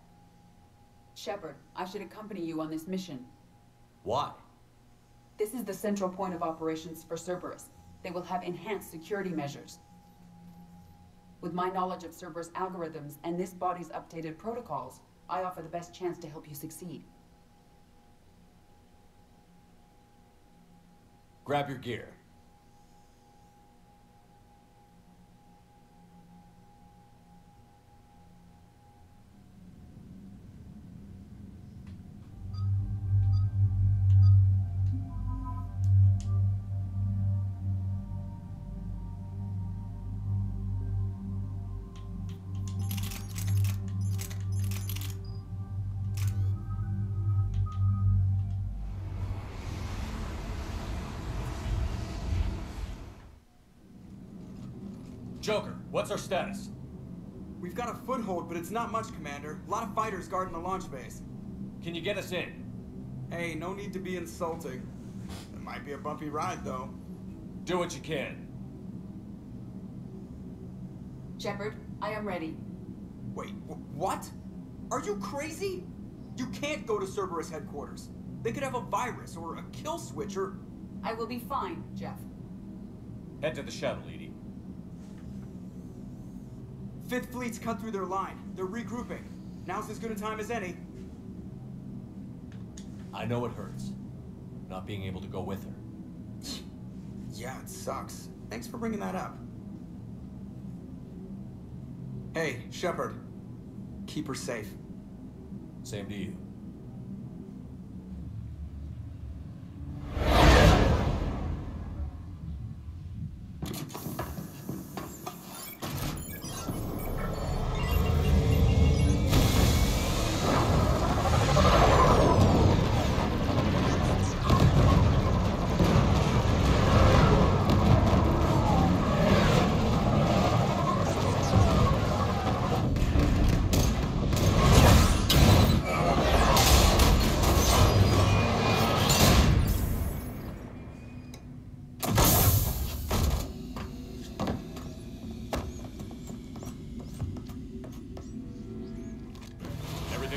Shepard, I should accompany you on this mission. Why? This is the central point of operations for Cerberus. They will have enhanced security measures. With my knowledge of Cerberus algorithms and this body's updated protocols, I offer the best chance to help you succeed. Grab your gear. Joker, what's our status? We've got a foothold, but it's not much, Commander. A lot of fighters guarding the launch base. Can you get us in? Hey, no need to be insulting. It might be a bumpy ride, though. Do what you can. Shepard, I am ready. Wait, what? Are you crazy? You can't go to Cerberus headquarters. They could have a virus or a kill switch or... I will be fine, Jeff. Head to the shuttle, Edie. Fifth Fleet's cut through their line. They're regrouping. Now's as good a time as any. I know it hurts. Not being able to go with her. Yeah, it sucks. Thanks for bringing that up. Hey, Shepard. Keep her safe. Same to you.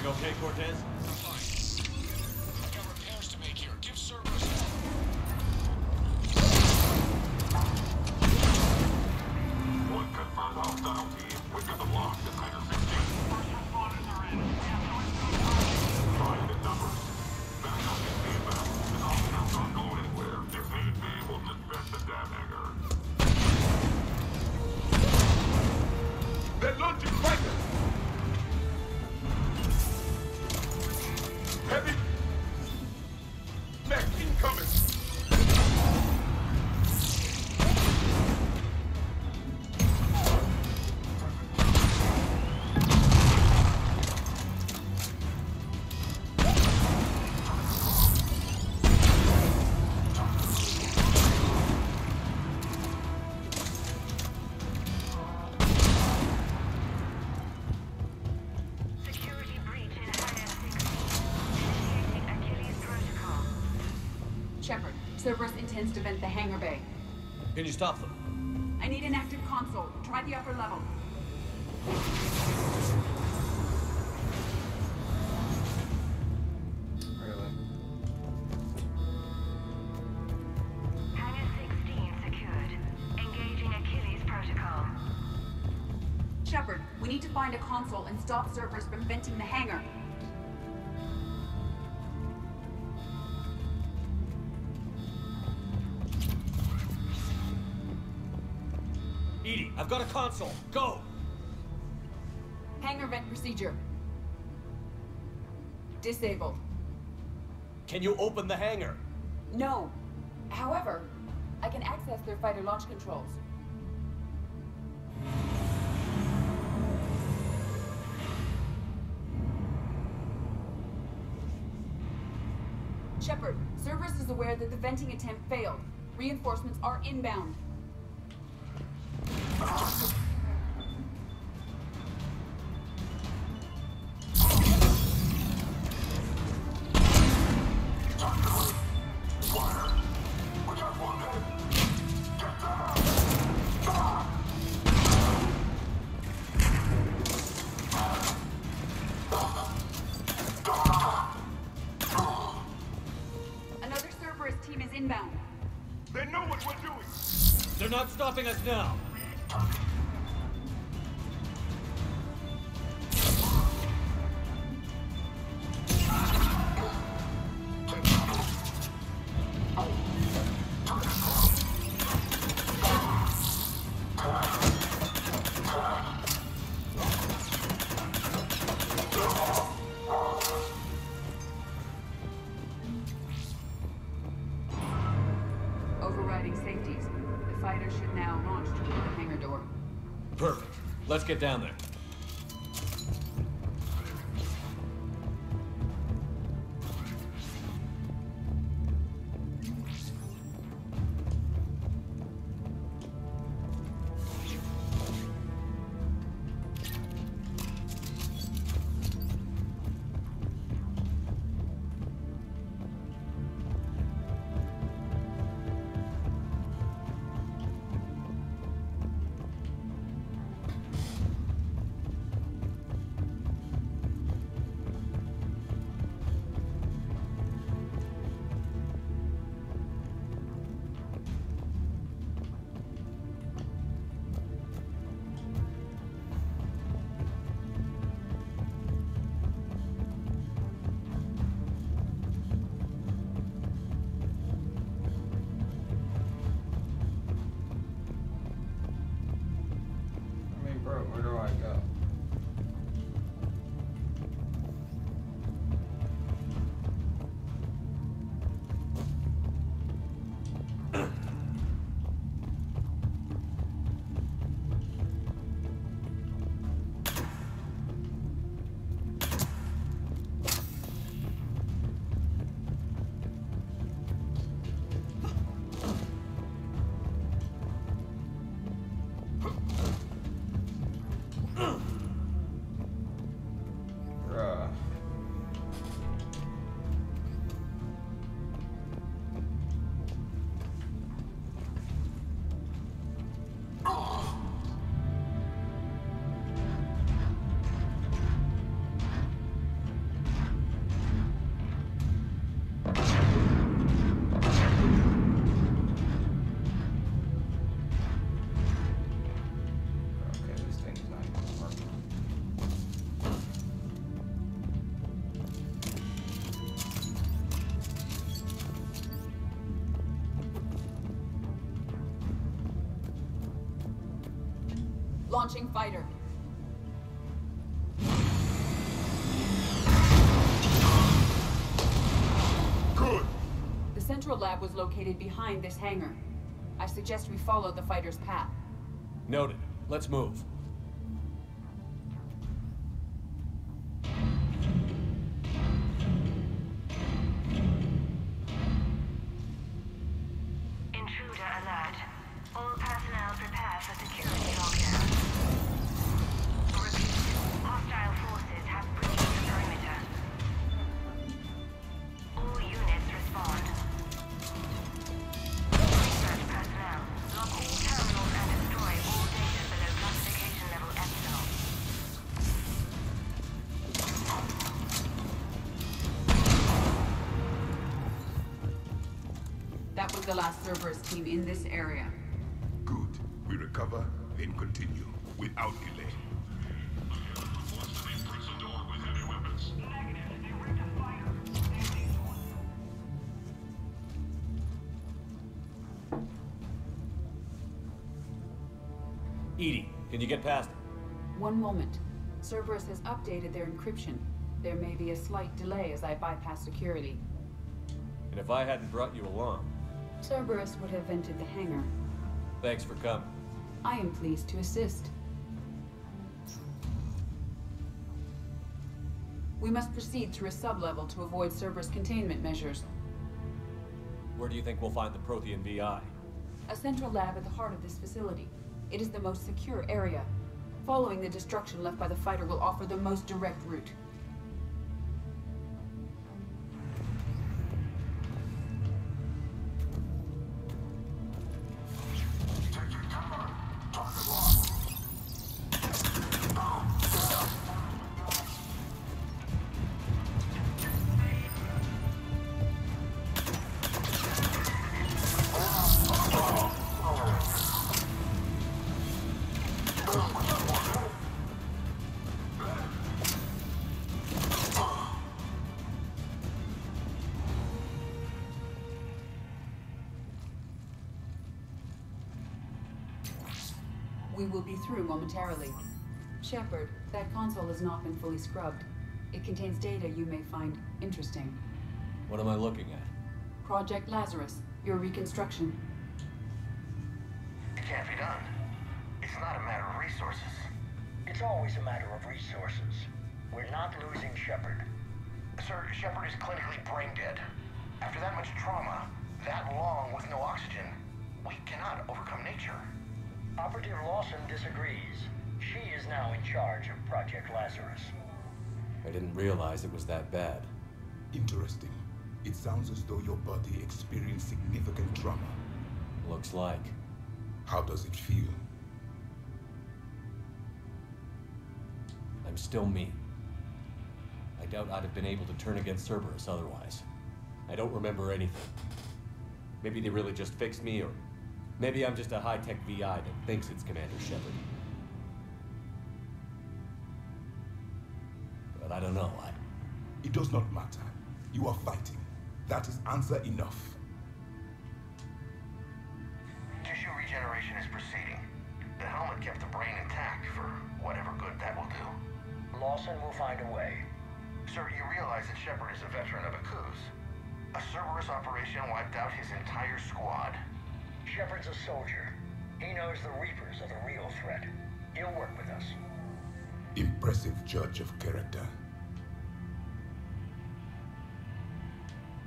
Okay, Cortez? Fine. I've got repairs to make here. Give Cerberus help. One confirmed hostile team. We've got them locked at Hangar 16. First responders are in. Trying the numbers. Backup is inbound. And all counts aren't going anywhere. If need be, we'll disband the damn hangar. They're launching fighters! Heavy mech incoming! Security breach in Hangar 16. Initiating Achilles protocol. Shepard, Cerberus intends to vent the hangar bay. Can you stop them? I need an active console. Try the upper level. Really? Hangar 16 secured. Engaging Achilles protocol. Shepard, we need to find a console and stop Cerberus from venting the hangar. Edie, I've got a console. Go! Hangar vent procedure. Disabled. Can you open the hangar? No. However, I can access their fighter launch controls. Shepard, Cerberus is aware that the venting attempt failed. Reinforcements are inbound. Another Cerberus team is inbound. They know what we're doing. They're not stopping us now. Overriding safeties. The fighter should now launch toward the hangar door. Perfect. Let's get down there. Bro, where do I go? Launching fighter. Good. The central lab was located behind this hangar. I suggest we follow the fighter's path. Noted. Let's move. Intruder alert. All personnel prepare for security lockdown. Repeat. Hostile forces have breached the perimeter. All units respond. Research personnel. Lock all terminals and destroy all data below classification level Epsilon. That was the last Cerberus team in this area. Good. We recover, then continue, without delay. Edie, can you get past it? One moment. Cerberus has updated their encryption. There may be a slight delay as I bypass security. And if I hadn't brought you along? Cerberus would have vented the hangar. Thanks for coming. I am pleased to assist. We must proceed through a sub-level to avoid Cerberus containment measures. Where do you think we'll find the Prothean VI? A central lab at the heart of this facility. It is the most secure area. Following the destruction left by the fighter will offer the most direct route. We will be through momentarily. Shepard, that console has not been fully scrubbed. It contains data you may find interesting. What am I looking at? Project Lazarus, your reconstruction. It can't be done. It's not a matter of resources. It's always a matter of resources. We're not losing Shepard. Sir, Shepard is clinically brain dead. After that much trauma, that long with no oxygen, we cannot overcome nature. Operative Lawson disagrees. She is now in charge of Project Lazarus. I didn't realize it was that bad. Interesting. It sounds as though your body experienced significant trauma. Looks like. How does it feel? I'm still me. I doubt I'd have been able to turn against Cerberus otherwise. I don't remember anything. Maybe they really just fixed me, or maybe I'm just a high-tech VI that thinks it's Commander Shepard. But I don't know. It does not matter. You are fighting. That is answer enough. Tissue regeneration is proceeding. The helmet kept the brain intact for whatever good that will do. Lawson will find a way. Sir, you realize that Shepard is a veteran of a coup. A Cerberus operation wiped out his entire squad. Shepard's a soldier. He knows the Reapers are the real threat. He'll work with us. Impressive judge of character.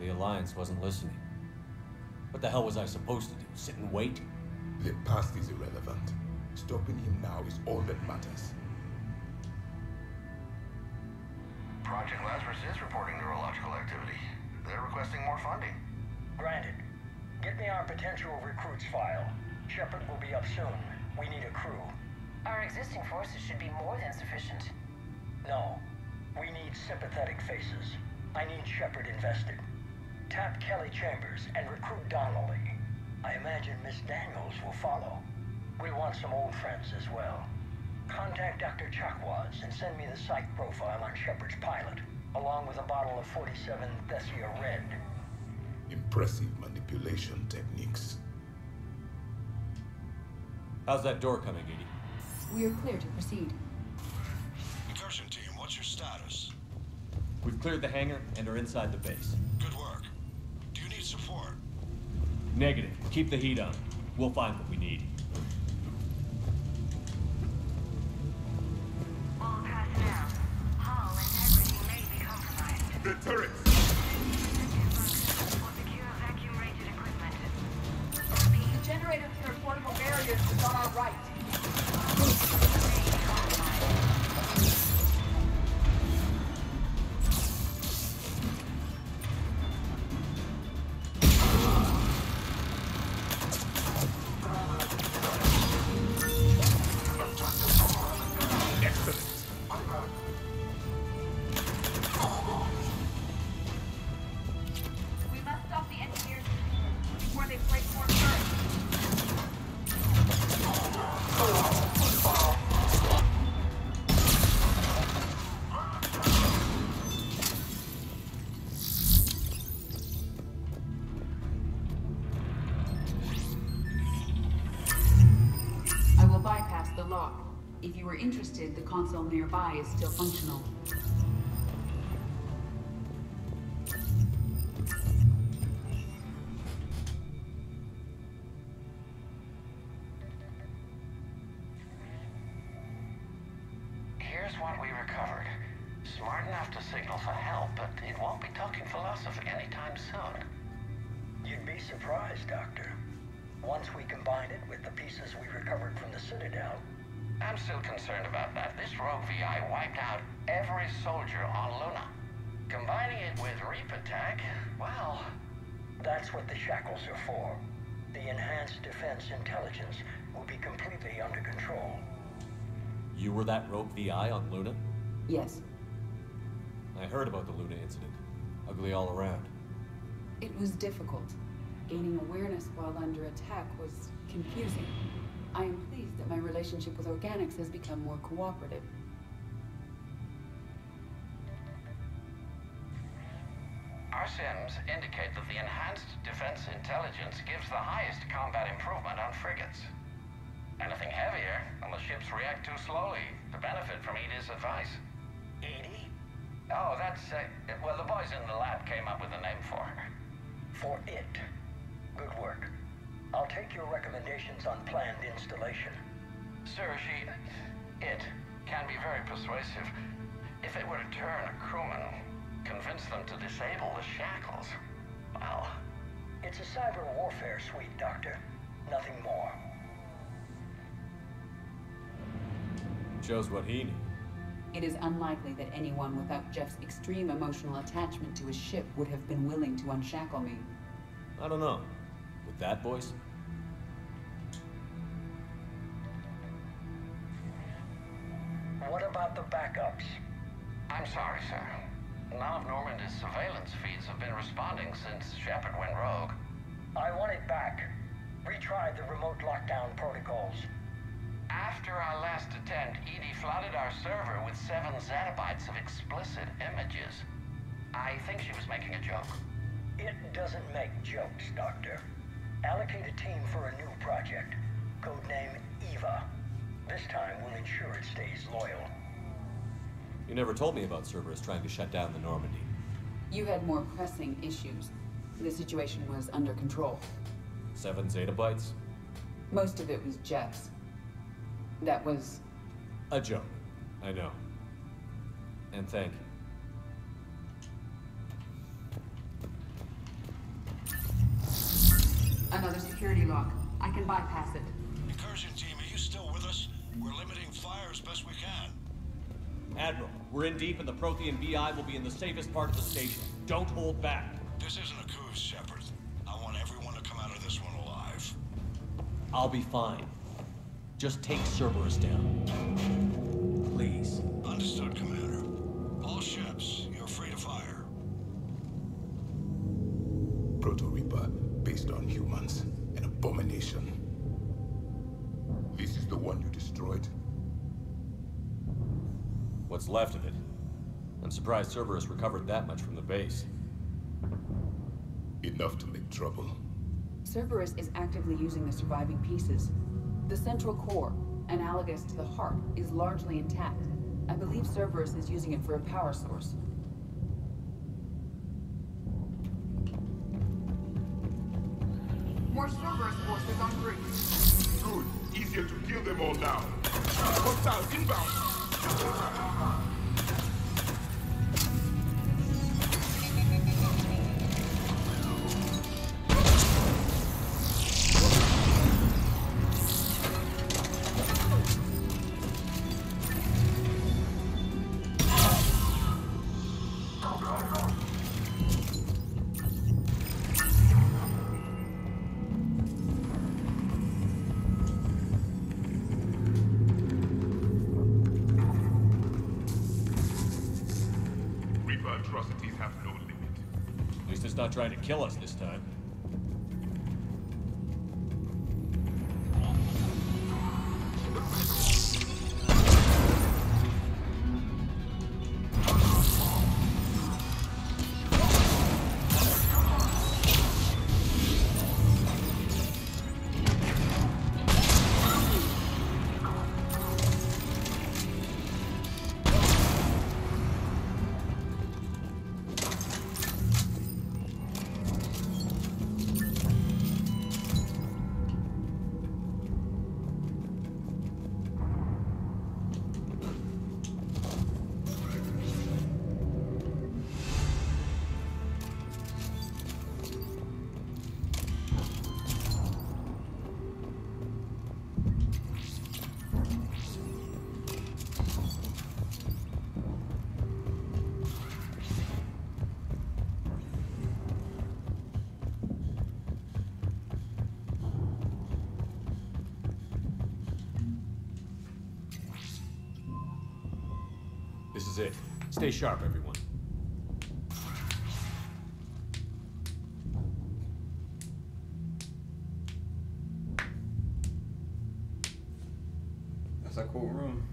The Alliance wasn't listening. What the hell was I supposed to do? Sit and wait? The past is irrelevant. Stopping him now is all that matters. Project Lazarus is reporting neurological activity. They're requesting more funding. Granted. Get me our potential recruits file. Shepard will be up soon. We need a crew. Our existing forces should be more than sufficient. No. We need sympathetic faces. I need Shepard invested. Tap Kelly Chambers and recruit Donnelly. I imagine Miss Daniels will follow. We'll want some old friends as well. Contact Dr. Chakwas and send me the psych profile on Shepard's pilot, along with a bottle of 47 Thessia Red. Impressive manipulation techniques. How's that door coming, Edie? We are clear to proceed. Incursion team, what's your status? We've cleared the hangar and are inside the base. Good work. Do you need support? Negative. Keep the heat on. We'll find what we need. All personnel. Hull integrity may be compromised. The turrets! Or secure vacuum-rated equipment. The generator through portable barriers is on our right. We must stop the engineers before they place more turrets. I will bypass the lock. If you are interested, the console nearby is still functional. Here's what we recovered. Smart enough to signal for help, but it won't be talking philosophy anytime soon. You'd be surprise, Doctor. Once we combine it with the pieces we recovered from the Citadel... I'm still concerned about that. This rogue VI wiped out every soldier on Luna. Combining it with Reaper tech, well... That's what the shackles are for. The enhanced defense intelligence will be completely under control. You were that rogue VI on Luna? Yes. I heard about the Luna incident. Ugly all around. It was difficult. Gaining awareness while under attack was confusing. I am pleased that my relationship with organics has become more cooperative. Our sims indicate that the enhanced defense intelligence gives the highest combat improvement on frigates. Anything heavier, and the ships react too slowly to benefit from Edie's advice. Edie? Oh, that's, well, the boys in the lab came up with a name for her. For it. Good work. I'll take your recommendations on planned installation. Sir, it can be very persuasive. If it were to turn a crewman, convince them to disable the shackles, well... It's a cyber warfare suite, Doctor. Nothing more. Shows what he knew. It is unlikely that anyone without Jeff's extreme emotional attachment to his ship would have been willing to unshackle me. I don't know. With that voice? What about the backups? I'm sorry, sir. None of Normandy's surveillance feeds have been responding since Shepard went rogue. I want it back. Retry the remote lockdown protocols. After our last attempt, Edie flooded our server with 7 zettabytes of explicit images. I think she was making a joke. It doesn't make jokes, Doctor. Allocate a team for a new project. Codename Eva. This time we'll ensure it stays loyal. You never told me about Cerberus trying to shut down the Normandy. You had more pressing issues. The situation was under control. 7 zettabytes? Most of it was Jeff's. That was... a joke. I know. And thank you. Another security lock. I can bypass it. Incursion team, are you still with us? We're limiting fire as best we can. Admiral, we're in deep and the Prothean VI will be in the safest part of the station. Don't hold back. This isn't a coup, Shepard. I want everyone to come out of this one alive. I'll be fine. Just take Cerberus down. Please. Understood, Commander. All ships, you're free to fire. Proto-Reaper, based on humans. An abomination. This is the one you destroyed? What's left of it. I'm surprised Cerberus recovered that much from the base. Enough to make trouble. Cerberus is actively using the surviving pieces. The central core, analogous to the heart, is largely intact. I believe Cerberus is using it for a power source. More Cerberus forces en route. Good. Easier to kill them all now. Hostiles inbound! Atrocities have no limit. At least it's not trying to kill us this time. This is it. Stay sharp, everyone. That's a cool room.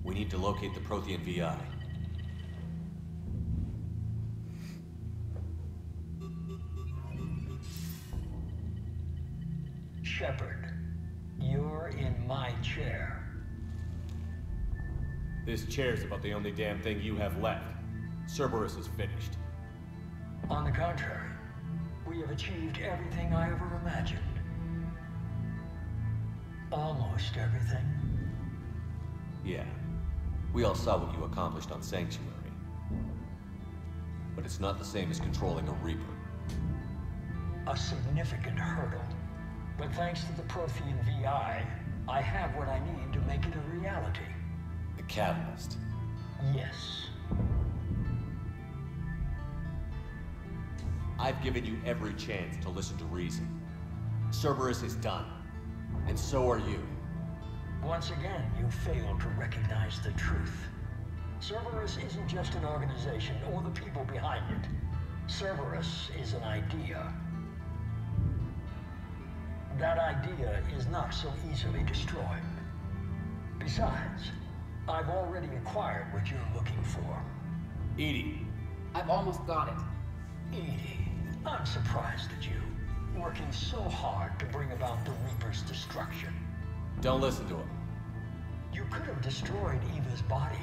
We need to locate the Prothean VI. Shepard, you're in my chair. This chair's about the only damn thing you have left. Cerberus is finished. On the contrary, we have achieved everything I ever imagined. Almost everything. Yeah. We all saw what you accomplished on Sanctuary. But it's not the same as controlling a Reaper. A significant hurdle. But thanks to the Prothean VI, I have what I need to make it a reality. The catalyst. Yes. I've given you every chance to listen to reason. Cerberus is done. And so are you. Once again, you failed to recognize the truth. Cerberus isn't just an organization or the people behind it. Cerberus is an idea. That idea is not so easily destroyed. Besides, I've already acquired what you're looking for. Edie. I've almost got it. Edie, I'm surprised at you, working so hard to bring about the Reaper's destruction. Don't listen to him. You could have destroyed Eva's body,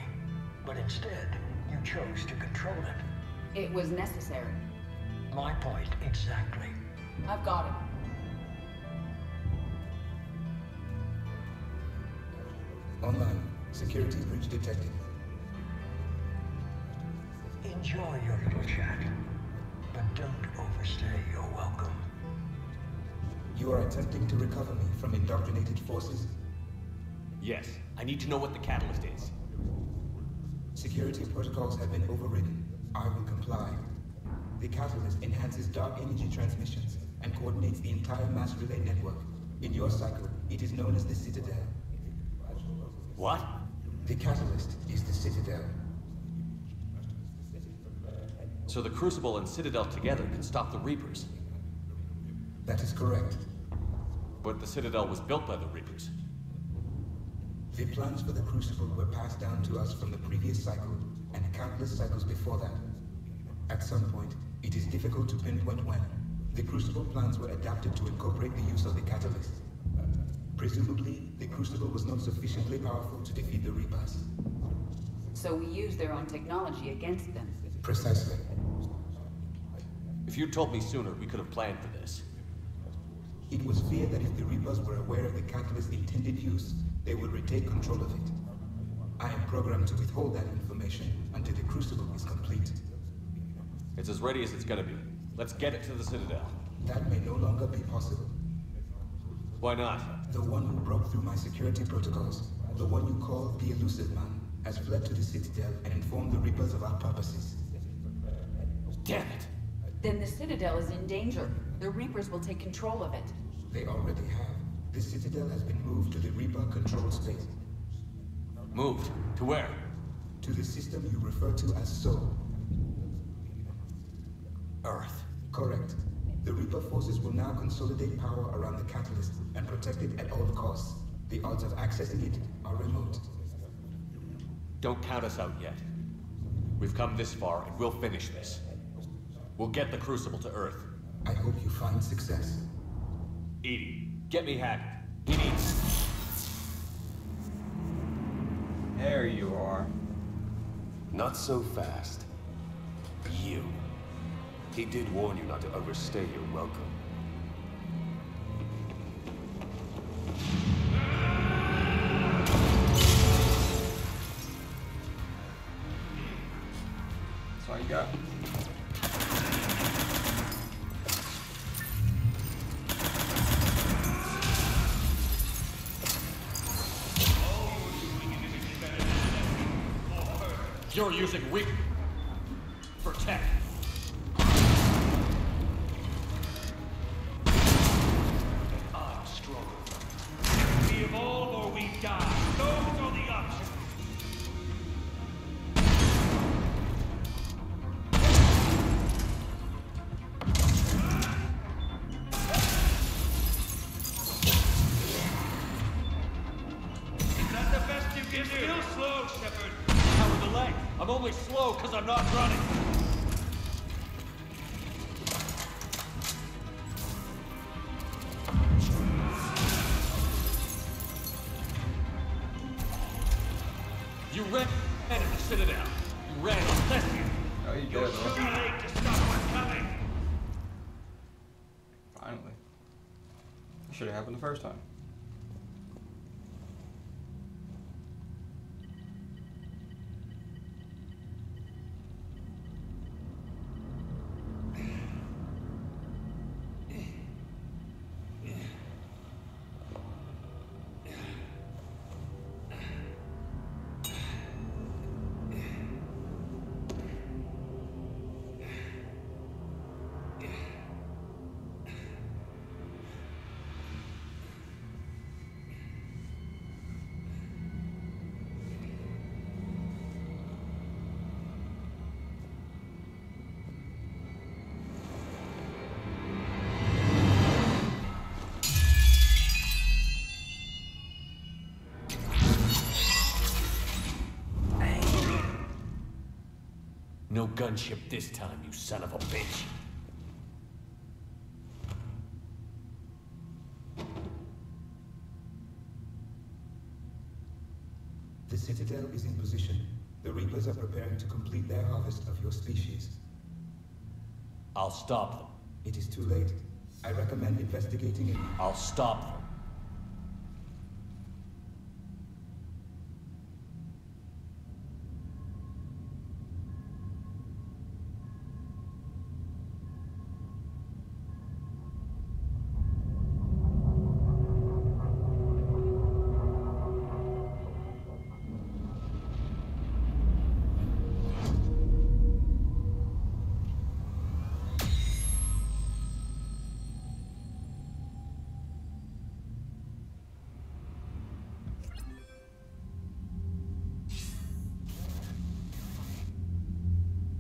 but instead, you chose to control it. It was necessary. My point exactly. I've got it. Online. Security breach detected. Enjoy your little chat, but don't overstay your welcome. You are attempting to recover me from indoctrinated forces? Yes. I need to know what the catalyst is. Security protocols have been overridden. I will comply. The catalyst enhances dark energy transmissions and coordinates the entire mass relay network. In your cycle, it is known as the Citadel. What? The catalyst is the Citadel. So the Crucible and Citadel together can stop the Reapers? That is correct. But the Citadel was built by the Reapers. The plans for the Crucible were passed down to us from the previous cycle, and countless cycles before that. At some point, it is difficult to pinpoint when, the Crucible plans were adapted to incorporate the use of the catalyst. Presumably, the Crucible was not sufficiently powerful to defeat the Reapers. So we used their own technology against them. Precisely. If you'd told me sooner, we could have planned for this. It was feared that if the Reapers were aware of the catalyst's intended use, they would retake control of it. I am programmed to withhold that information until the Crucible is complete. It's as ready as it's gonna be. Let's get it to the Citadel. That may no longer be possible. Why not? The one who broke through my security protocols, the one you call the Elusive Man, has fled to the Citadel and informed the Reapers of our purposes. Damn it! Then the Citadel is in danger. The Reapers will take control of it. They already have. The Citadel has been moved to the Reaper-controlled space. Moved? To where? To the system you refer to as Soul. Earth. Correct. The Reaper forces will now consolidate power around the catalyst and protect it at all costs. The odds of accessing it are remote. Don't count us out yet. We've come this far, and we'll finish this. We'll get the Crucible to Earth. I hope you find success. Edie, get me Haggard. He needs... There you are. Not so fast. You. He did warn you not to overstay your welcome. That's all you got. You're using Reaper for tech. I'm stronger. We evolve or we die. Those are the options. You're still slow, Shepard. How are the legs? I'm only slow because I'm not running. You ran at the Citadel. You ran on Thespian. Oh, you You're did, too huh? late to stop what's coming. Finally. It should have happened the first time. No gunship this time, you son of a bitch. The Citadel is in position. The Reapers are preparing to complete their harvest of your species. I'll stop them. It is too late. I recommend investigating it. I'll stop them.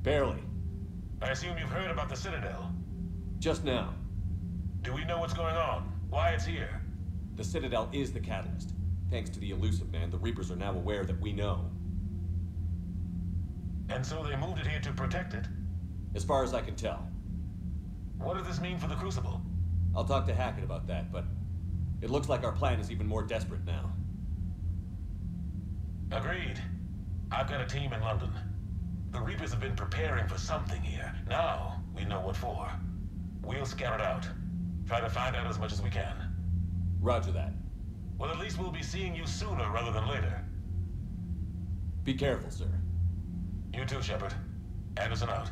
Barely. I assume you've heard about the Citadel. Just now. Do we know what's going on? Why it's here? The Citadel is the catalyst. Thanks to the elusive man, the Reapers are now aware that we know. And so they moved it here to protect it? As far as I can tell. What does this mean for the Crucible? I'll talk to Hackett about that, but it looks like our plan is even more desperate now. Agreed. I've got a team in London. The Reapers have been preparing for something here. Now, we know what for. We'll scout it out. Try to find out as much as we can. Roger that. Well, at least we'll be seeing you sooner rather than later. Be careful, sir. You too, Shepard. Anderson out.